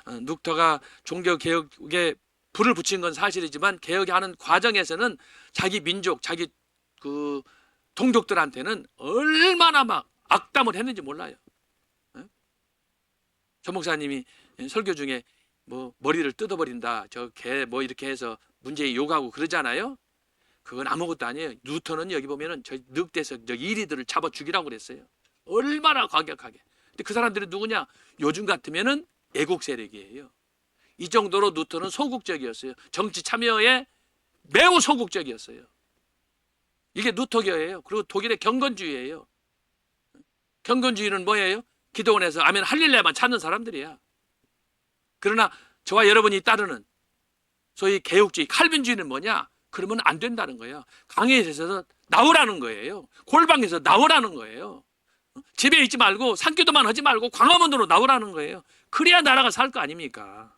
A: 루터가 종교 개혁에 불을 붙인 건 사실이지만 개혁하는 과정에서는 자기 민족, 자기 그 동족들한테는 얼마나 막 악담을 했는지 몰라요. 조 목사님이 설교 중에 뭐 머리를 뜯어버린다, 저 개 뭐 이렇게 해서 문제에 욕하고 그러잖아요. 그건 아무것도 아니에요. 루터는 여기 보면은 저 늑대에서 저 이리들을 잡아 죽이라고 그랬어요. 얼마나 과격하게. 근데 그 사람들이 누구냐? 요즘 같으면은 애국 세력이에요. 이 정도로 루터는 소극적이었어요. 정치 참여에 매우 소극적이었어요. 이게 루터교예요. 그리고 독일의 경건주의예요. 경건주의는 뭐예요? 기도원에서 아멘 할렐루야만 찾는 사람들이야. 그러나 저와 여러분이 따르는 소위 개혁주의 칼빈주의는 뭐냐? 그러면 안 된다는 거예요. 강의에서 나오라는 거예요. 골방에서 나오라는 거예요. 집에 있지 말고 산기도만 하지 말고 광화문으로 나오라는 거예요. 그래야 나라가 살 거 아닙니까?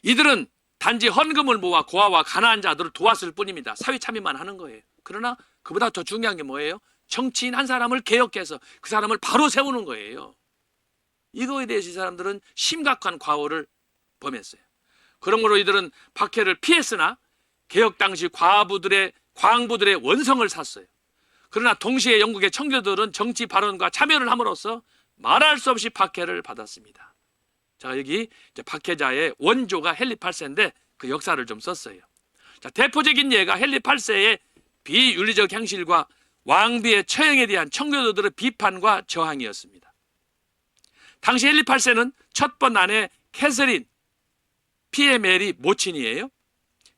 A: 이들은 단지 헌금을 모아 고아와 가난한 자들을 도왔을 뿐입니다. 사회 참여만 하는 거예요. 그러나 그보다 더 중요한 게 뭐예요? 정치인 한 사람을 개혁해서 그 사람을 바로 세우는 거예요. 이거에 대해서 이 사람들은 심각한 과오를 범했어요. 그러므로 이들은 박해를 피했으나 개혁 당시 과항부들의 원성을 샀어요. 그러나 동시에 영국의 청교도들은 정치 발언과 참여를 함으로써 말할 수 없이 박해를 받았습니다. 자, 여기 이제 박해자의 원조가 헨리 8세인데 그 역사를 좀 썼어요. 자, 대표적인 예가 헨리 8세의 비윤리적 행실과 왕비의 처형에 대한 청교도들의 비판과 저항이었습니다. 당시 헨리 8세는 첫 번 아내 캐서린 피에 메리 모친이에요.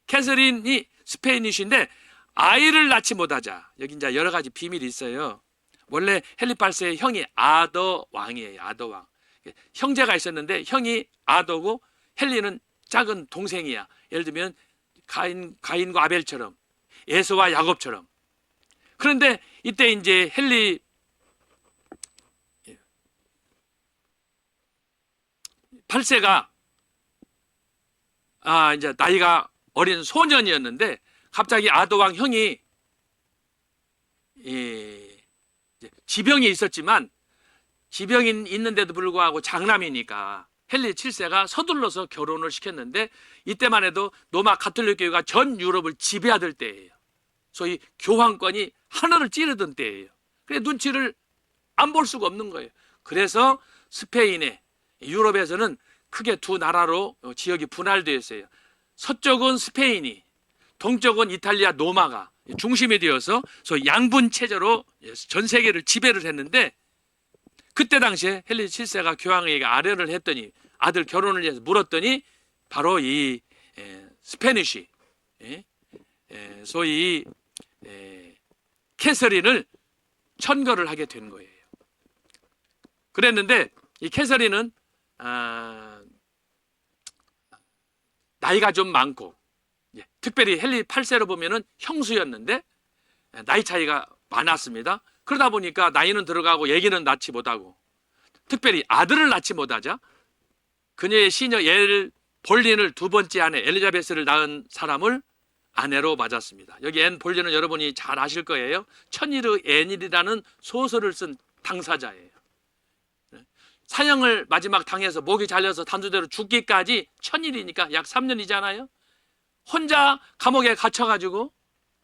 A: 캐서린이 스페인이신데 아이를 낳지 못하자, 여기 이제 여러 가지 비밀이 있어요. 원래 헨리 8세의 형이 아더 왕이에요. 아더 왕. 형제가 있었는데 형이 아더고 헨리는 작은 동생이야. 예를 들면 가인과 아벨처럼, 에서와 야곱처럼. 그런데 이때 이제 헨리 8세가 이제 나이가 어린 소년이었는데 갑자기 아더왕 형이 지병이 있었지만 지병이 있는데도 불구하고 장남이니까 헨리 7세가 서둘러서 결혼을 시켰는데 이때만 해도 로마 가톨릭 교회가 전 유럽을 지배하던 때예요. 소위 교황권이 하늘을 찌르던 때예요. 그래 눈치를 안 볼 수가 없는 거예요. 그래서 스페인에 유럽에서는 크게 두 나라로 지역이 분할되어 있어요. 서쪽은 스페인이, 동쪽은 이탈리아 로마가 중심이 되어서 소위 양분 체제로 전 세계를 지배를 했는데 그때 당시에 헨리 7세가 교황에게 아뢰를 했더니 아들 결혼을 위해서 물었더니 바로 이 스페니쉬 소위 캐서린을 천거를 하게 된 거예요. 그랬는데 이 캐서린은 나이가 좀 많고 특별히 헨리 8세로 보면은 형수였는데 나이 차이가 많았습니다. 그러다 보니까 나이는 들어가고 얘기는 낳지 못하고 특별히 아들을 낳지 못하자 그녀의 시녀 볼린을 두 번째 아내 엘리자베스를 낳은 사람을 아내로 맞았습니다. 여기 앤 볼린은 여러분이 잘 아실 거예요. 천일의 애닐이라는 소설을 쓴 당사자예요. 사형을 마지막 당해서 목이 잘려서 단두대로 죽기까지 천일이니까 약 3년이잖아요. 혼자 감옥에 갇혀가지고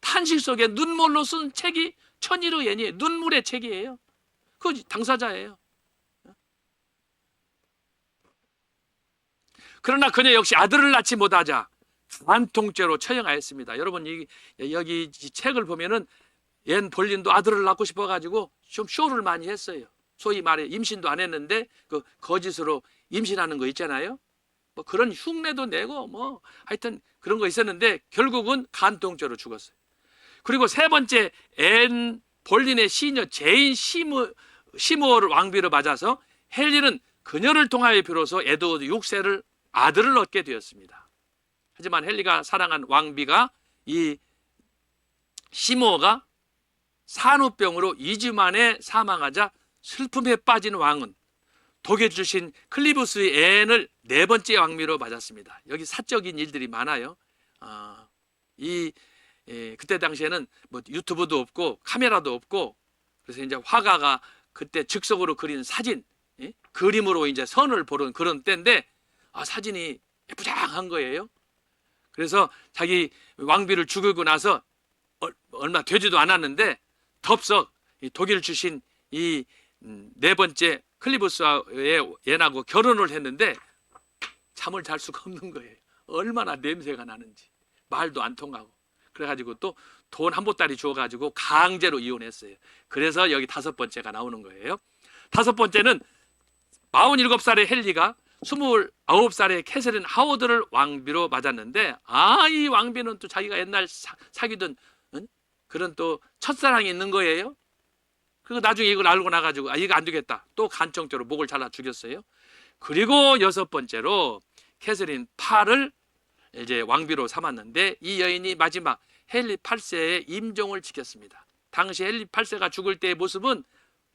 A: 탄식 속에 눈물로 쓴 책이 천일의 애니, 눈물의 책이에요. 그 당사자예요. 그러나 그녀 역시 아들을 낳지 못하자 간통죄로 처형하였습니다. 여러분 여기 이 책을 보면은 앤 볼린도 아들을 낳고 싶어가지고 좀 쇼를 많이 했어요. 소위 말해 임신도 안 했는데 그 거짓으로 임신하는 거 있잖아요. 뭐 그런 흉내도 내고 뭐 하여튼 그런 거 있었는데 결국은 간통죄로 죽었어요. 그리고 세 번째 앤 볼린의 시녀 제인 시무어를 왕비로 맞아서 헨리는 그녀를 통하여 비로소 에드워드 6세를 아들을 얻게 되었습니다. 하지만 헨리가 사랑한 왕비가 이 시무어가 산후병으로 2주 만에 사망하자 슬픔에 빠진 왕은 독일 출신 클리부스의 앤을 네 번째 왕비로 맞았습니다. 여기 사적인 일들이 많아요. 그때 당시에는 뭐 유튜브도 없고 카메라도 없고, 그래서 이제 화가가 그때 즉석으로 그린 사진, 그림으로 이제 선을 보는 그런 때인데, 사진이 예쁘장한 거예요. 그래서 자기 왕비를 죽이고 나서 얼마 되지도 않았는데 덥석 독일 출신 이 네 번째 클리부스의 앤하고 결혼을 했는데 잠을 잘 수가 없는 거예요. 얼마나 냄새가 나는지, 말도 안 통하고. 그래가지고 또 돈 한 보따리 주어가지고 강제로 이혼했어요. 그래서 여기 다섯 번째가 나오는 거예요. 다섯 번째는 47살의 헨리가 29살의 캐서린 하워드를 왕비로 맞았는데, 이 왕비는 또 자기가 옛날 사귀던 그런 또 첫사랑이 있는 거예요. 그리고 나중에 이걸 알고 나가지고 이거 안 되겠다, 또 간청죄로 목을 잘라 죽였어요. 그리고 여섯 번째로 캐서린 파를 이제 왕비로 삼았는데, 이 여인이 마지막 헨리 8세의 임종을 지켰습니다. 당시 헨리 8세가 죽을 때의 모습은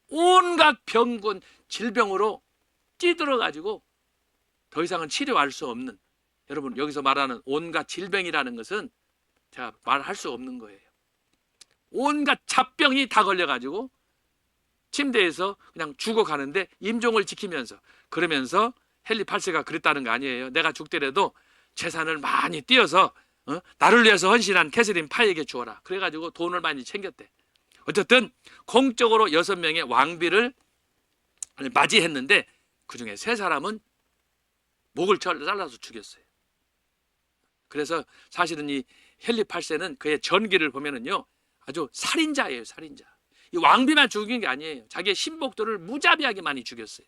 A: 온갖 병군 질병으로 찌들어가지고 더 이상은 치료할 수 없는, 여러분 여기서 말하는 온갖 질병이라는 것은 제가 말할 수 없는 거예요. 온갖 잡병이 다 걸려가지고 침대에서 그냥 죽어가는데 임종을 지키면서, 그러면서 헨리 8세가 그랬다는 거 아니에요. 내가 죽더라도 재산을 많이 띄어서 나를 위해서 헌신한 캐서린 파에게 주어라. 그래가지고 돈을 많이 챙겼대. 어쨌든 공적으로 6명의 왕비를 맞이했는데 그중에 3사람은 목을 잘라서 죽였어요. 그래서 사실은 이 헨리 8세는 그의 전기를 보면은요, 아주 살인자예요, 살인자. 이 왕비만 죽인 게 아니에요. 자기의 신복들을 무자비하게 많이 죽였어요.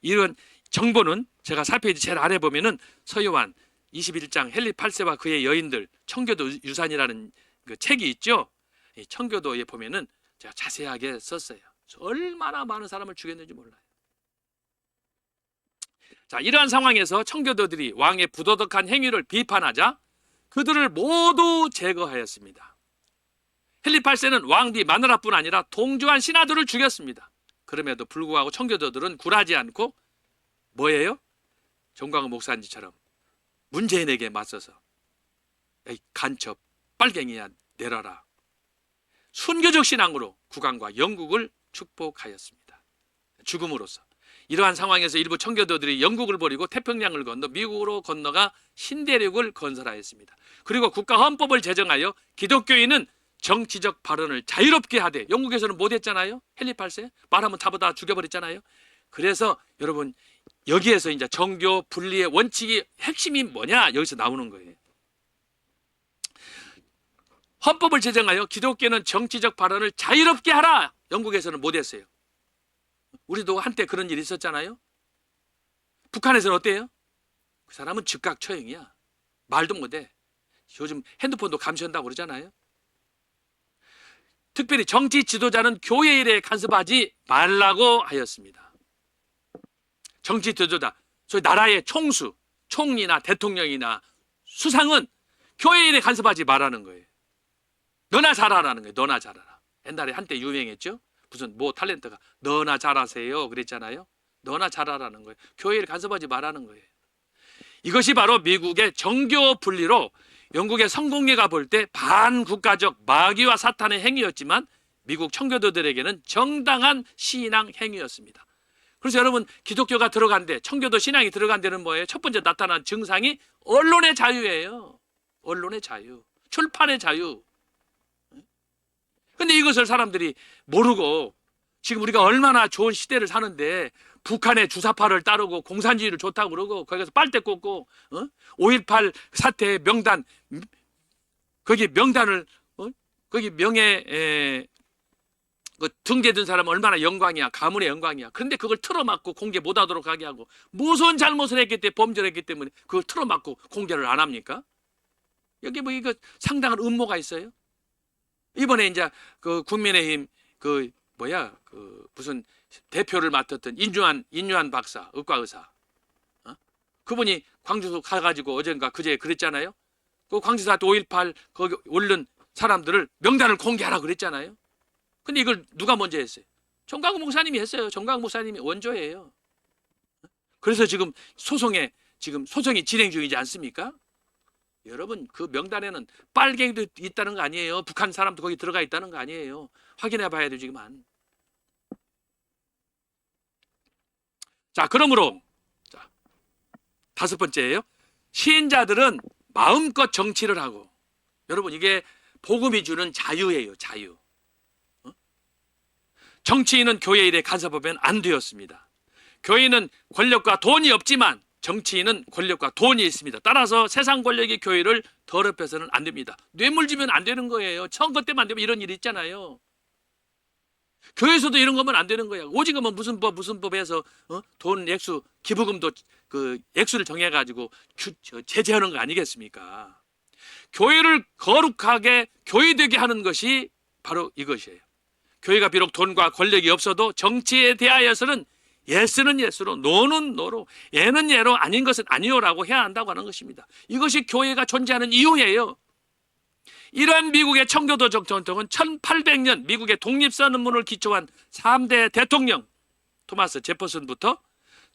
A: 이런 정보는 제가 4페이지 제일 아래 보면은 서유한 21장 헨리 8세와 그의 여인들 청교도 유산이라는 그 책이 있죠. 이 청교도에 보면은 제가 자세하게 썼어요. 얼마나 많은 사람을 죽였는지 몰라요. 자, 이러한 상황에서 청교도들이 왕의 부도덕한 행위를 비판하자 그들을 모두 제거하였습니다. 헨리 8세는 왕비 마누라뿐 아니라 동조한 신하들을 죽였습니다. 그럼에도 불구하고 청교도들은 굴하지 않고 뭐예요? 정광훈 목사님처럼 문재인에게 맞서서 에이 간첩 빨갱이야 내려라, 순교적 신앙으로 국왕과 영국을 축복하였습니다. 죽음으로써. 이러한 상황에서 일부 청교도들이 영국을 버리고 태평양을 건너 미국으로 건너가 신대륙을 건설하였습니다. 그리고 국가 헌법을 제정하여 기독교인은 정치적 발언을 자유롭게 하되, 영국에서는 못했잖아요. 헨리 8세 말하면 다 죽여버렸잖아요. 그래서 여러분 여기에서 이제 정교 분리의 원칙이 핵심이 뭐냐, 여기서 나오는 거예요. 헌법을 제정하여 기독교는 정치적 발언을 자유롭게 하라. 영국에서는 못했어요. 우리도 한때 그런 일이 있었잖아요. 북한에서는 어때요? 그 사람은 즉각 처형이야. 말도 못해. 요즘 핸드폰도 감시한다고 그러잖아요. 특별히 정치 지도자는 교회 일에 간섭하지 말라고 하였습니다. 정치 지도자, 소위 나라의 총수, 총리나 대통령이나 수상은 교회 일에 간섭하지 말라는 거예요. 너나 잘하라는 거예요. 너나 잘하라. 옛날에 한때 유명했죠. 무슨 뭐 탤런트가 너나 잘하세요 그랬잖아요. 너나 잘하라는 거예요. 교회 일에 간섭하지 말라는 거예요. 이것이 바로 미국의 정교 분리로 영국의 성공회가 볼 때 반국가적 마귀와 사탄의 행위였지만 미국 청교도들에게는 정당한 신앙 행위였습니다. 그래서 여러분 기독교가 들어간데, 청교도 신앙이 들어간 데는 뭐예요? 첫 번째 나타난 증상이 언론의 자유예요. 언론의 자유, 출판의 자유. 근데 이것을 사람들이 모르고 지금 우리가 얼마나 좋은 시대를 사는데 북한의 주사파를 따르고 공산주의를 좋다고 그러고 거기서 빨대 꽂고 5.18 사태의 명단, 거기 명단을 거기 명예 등재된 사람은 얼마나 영광이야, 가문의 영광이야. 그런데 그걸 틀어막고 공개 못하도록 하게 하고, 무슨 잘못을 했기 때문에, 범죄를 했기 때문에 그걸 틀어막고 공개를 안 합니까? 여기 뭐 이거 상당한 음모가 있어요. 이번에 이제 그 국민의힘 그 무슨 대표를 맡았던 인유한 박사, 의과 의사, 그분이 광주 가가지고 어젠가 그제 그랬잖아요. 그 광주 사태 5.18 거기 올른 사람들을 명단을 공개하라 그랬잖아요. 근데 이걸 누가 먼저 했어요? 정광훈 목사님이 했어요. 정광훈 목사님이 원조예요. 그래서 지금 소송이 진행 중이지 않습니까? 여러분, 그 명단에는 빨갱이도 있다는 거 아니에요. 북한 사람도 거기 들어가 있다는 거 아니에요. 확인해 봐야 돼요, 지금은. 자, 그러므로 자, 다섯 번째예요. 신자들은 마음껏 정치를 하고, 여러분, 이게 복음이 주는 자유예요, 자유. 정치인은 교회 일에 간섭하면 안 되었습니다. 교회는 권력과 돈이 없지만 정치인은 권력과 돈이 있습니다. 따라서 세상 권력이 교회를 더럽혀서는 안 됩니다. 뇌물 주면 안 되는 거예요. 선거 때만 안 되면 이런 일이 있잖아요. 교회에서도 이런 거면 안 되는 거야. 오직은 무슨 법에서 돈 액수, 기부금도 그 액수를 정해가지고 제재하는 거 아니겠습니까? 교회를 거룩하게 교회되게 하는 것이 바로 이것이에요. 교회가 비록 돈과 권력이 없어도 정치에 대하여서는 예스는 예스로, 노는 노로, 예는 예로, 아닌 것은 아니요라고 해야 한다고 하는 것입니다. 이것이 교회가 존재하는 이유예요. 이러한 미국의 청교도적 전통은 1800년 미국의 독립선언문을 기초한 3대 대통령 토마스 제퍼슨부터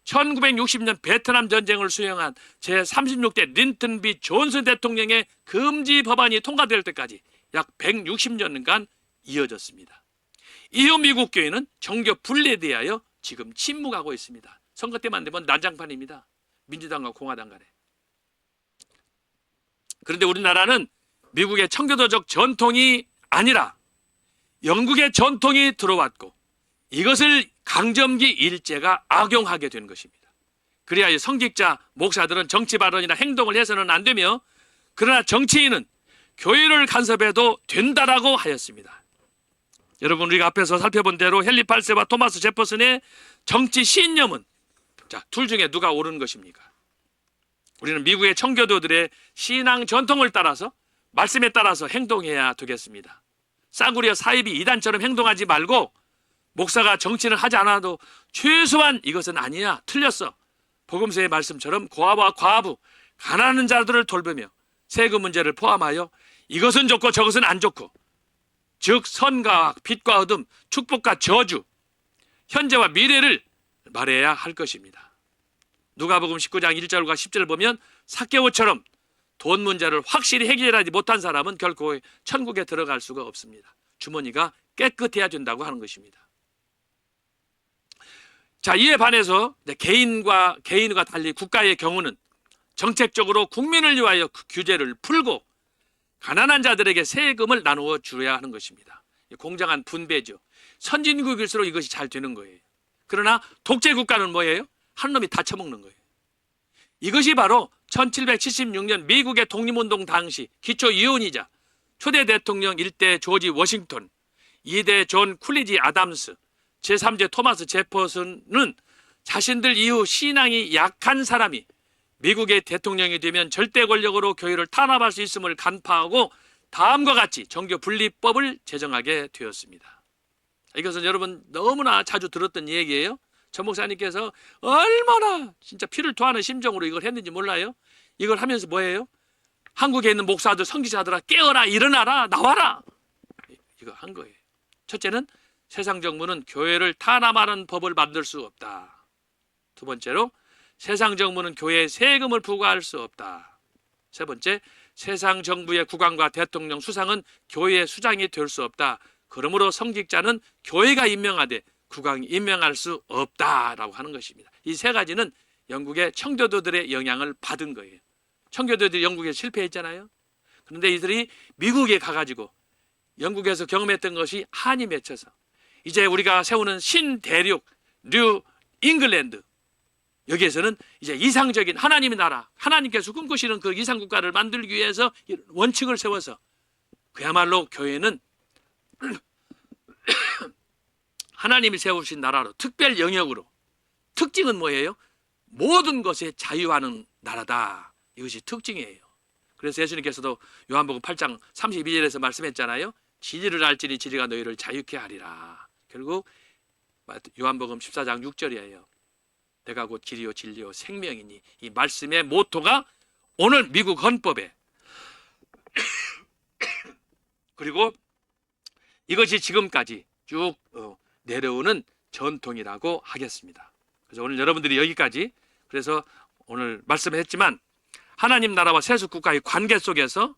A: 1960년 베트남 전쟁을 수행한 제36대 린턴 B 존슨 대통령의 금지 법안이 통과될 때까지 약 160년간 이어졌습니다. 이후 미국 교회는 정교 분리에 대하여 지금 침묵하고 있습니다. 선거 때만 되면 난장판입니다. 민주당과 공화당 간에. 그런데 우리나라는 미국의 청교도적 전통이 아니라 영국의 전통이 들어왔고 이것을 강점기 일제가 악용하게 된 것입니다. 그래야 성직자, 목사들은 정치 발언이나 행동을 해서는 안 되며, 그러나 정치인은 교회를 간섭해도 된다라고 하였습니다. 여러분, 우리가 앞에서 살펴본 대로 헨리 8세와 토마스 제퍼슨의 정치 신념은 둘 중에 누가 옳은 것입니까? 우리는 미국의 청교도들의 신앙 전통을 따라서, 말씀에 따라서 행동해야 되겠습니다. 싸구려 사이비 이단처럼 행동하지 말고 목사가 정치를 하지 않아도 최소한 이것은 아니야, 틀렸어, 복음서의 말씀처럼 고아와 과부, 가난한 자들을 돌보며 세금 문제를 포함하여 이것은 좋고 저것은 안 좋고, 즉 선과 빛과 어둠, 축복과 저주, 현재와 미래를 말해야 할 것입니다. 누가복음 19장 1절과 10절을 보면 삭개오처럼 돈 문제를 확실히 해결하지 못한 사람은 결코 천국에 들어갈 수가 없습니다. 주머니가 깨끗해야 된다고 하는 것입니다. 자, 이에 반해서 개인과 달리 국가의 경우는 정책적으로 국민을 위하여 규제를 풀고 가난한 자들에게 세금을 나누어 주어야 하는 것입니다. 공정한 분배죠. 선진국일수록 이것이 잘 되는 거예요. 그러나 독재 국가는 뭐예요? 한 놈이 다 처먹는 거예요. 이것이 바로 1776년 미국의 독립운동 당시 기초이원이자 초대 대통령 1대 조지 워싱턴, 2대 존 쿨리지 아담스, 제3제 토마스 제퍼슨은 자신들 이후 신앙이 약한 사람이 미국의 대통령이 되면 절대 권력으로 교회를 탄압할 수 있음을 간파하고 다음과 같이 정교 분리법을 제정하게 되었습니다. 이것은 여러분 너무나 자주 들었던 얘기예요. 전 목사님께서 얼마나 진짜 피를 토하는 심정으로 이걸 했는지 몰라요. 이걸 하면서 뭐예요? 한국에 있는 목사들, 선지자들아, 깨어라, 일어나라, 나와라, 이거 한 거예요. 첫째는 세상 정부는 교회를 탄압하는 법을 만들 수 없다. 두 번째로 세상 정부는 교회에 세금을 부과할 수 없다. 세 번째, 세상 정부의 국왕과 대통령, 수상은 교회의 수장이 될 수 없다. 그러므로 성직자는 교회가 임명하되 국왕이 임명할 수 없다라고 하는 것입니다. 이 세 가지는 영국의 청교도들의 영향을 받은 거예요. 청교도들이 영국에 실패했잖아요. 그런데 이들이 미국에 가가지고 영국에서 경험했던 것이 한이 맺혀서 이제 우리가 세우는 신대륙 뉴 잉글랜드, 여기에서는 이제 이상적인 하나님의 나라, 하나님께서 꿈꾸시는 그 이상국가를 만들기 위해서 원칙을 세워서 그야말로 교회는 하나님이 세우신 나라로, 특별 영역으로, 특징은 뭐예요? 모든 것에 자유하는 나라다. 이것이 특징이에요. 그래서 예수님께서도 요한복음 8장 32절에서 말씀했잖아요. 진리를 알지니 진리가 너희를 자유케 하리라. 결국 요한복음 14장 6절이에요. 내가 곧 길이요 진리요 생명이니, 이 말씀의 모토가 오늘 미국 헌법에 그리고 이것이 지금까지 쭉 내려오는 전통이라고 하겠습니다. 그래서 오늘 여러분들이 여기까지, 그래서 오늘 말씀했지만 하나님 나라와 세속 국가의 관계 속에서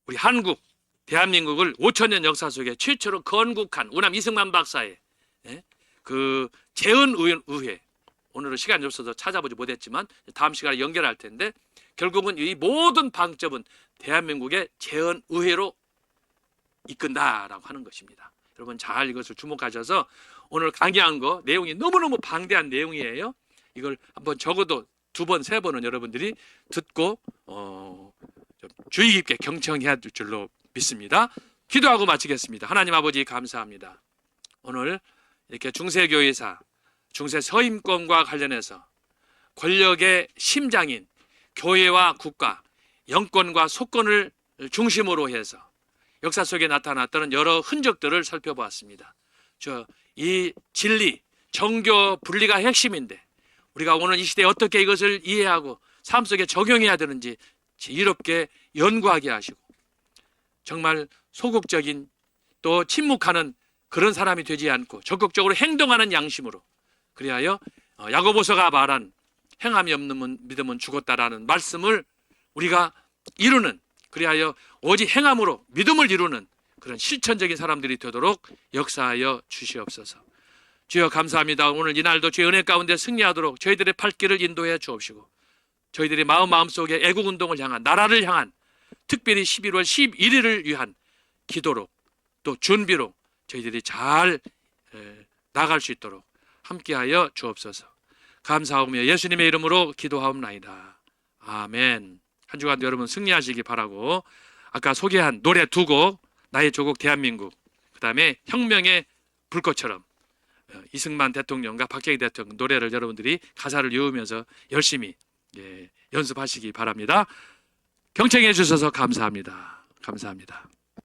A: 우리 한국, 대한민국을 5천년 역사 속에 최초로 건국한 우남 이승만 박사의 그 재헌의회, 오늘은 시간이 없어서 찾아보지 못했지만 다음 시간에 연결할 텐데, 결국은 이 모든 방점은 대한민국의 재헌의회로 이끈다라고 하는 것입니다. 여러분 잘 이것을 주목하셔서, 오늘 강의한 거 내용이 너무너무 방대한 내용이에요. 이걸 한번 적어도 2번, 3번은 여러분들이 듣고 좀 주의 깊게 경청해야 될 줄로 믿습니다. 기도하고 마치겠습니다. 하나님 아버지 감사합니다. 오늘 이렇게 중세교회사, 중세 서임권과 관련해서 권력의 심장인 교회와 국가, 영권과 속권을 중심으로 해서 역사 속에 나타났던 여러 흔적들을 살펴보았습니다. 이 진리, 정교 분리가 핵심인데 우리가 오늘 이 시대에 어떻게 이것을 이해하고 삶 속에 적용해야 되는지 지혜롭게 연구하게 하시고, 정말 소극적인 또 침묵하는 그런 사람이 되지 않고 적극적으로 행동하는 양심으로, 그리하여 야고보서가 말한 행함이 없는 믿음은 죽었다라는 말씀을 우리가 이루는, 그리하여 오직 행함으로 믿음을 이루는 그런 실천적인 사람들이 되도록 역사하여 주시옵소서. 주여 감사합니다. 오늘 이날도 주의 은혜 가운데 승리하도록 저희들의 발길을 인도해 주옵시고, 저희들의 마음속에 애국운동을 향한, 나라를 향한, 특별히 11월 11일을 위한 기도로 또 준비로 저희들이 잘 나갈 수 있도록 함께하여 주옵소서. 감사하며 예수님의 이름으로 기도하옵나이다. 아멘. 한 주간도 여러분 승리하시기 바라고, 아까 소개한 노래 2곡, 나의 조국 대한민국, 그 다음에 혁명의 불꽃처럼, 이승만 대통령과 박정희 대통령 노래를 여러분들이 가사를 외우면서 열심히 연습하시기 바랍니다. 경청해 주셔서 감사합니다. 감사합니다.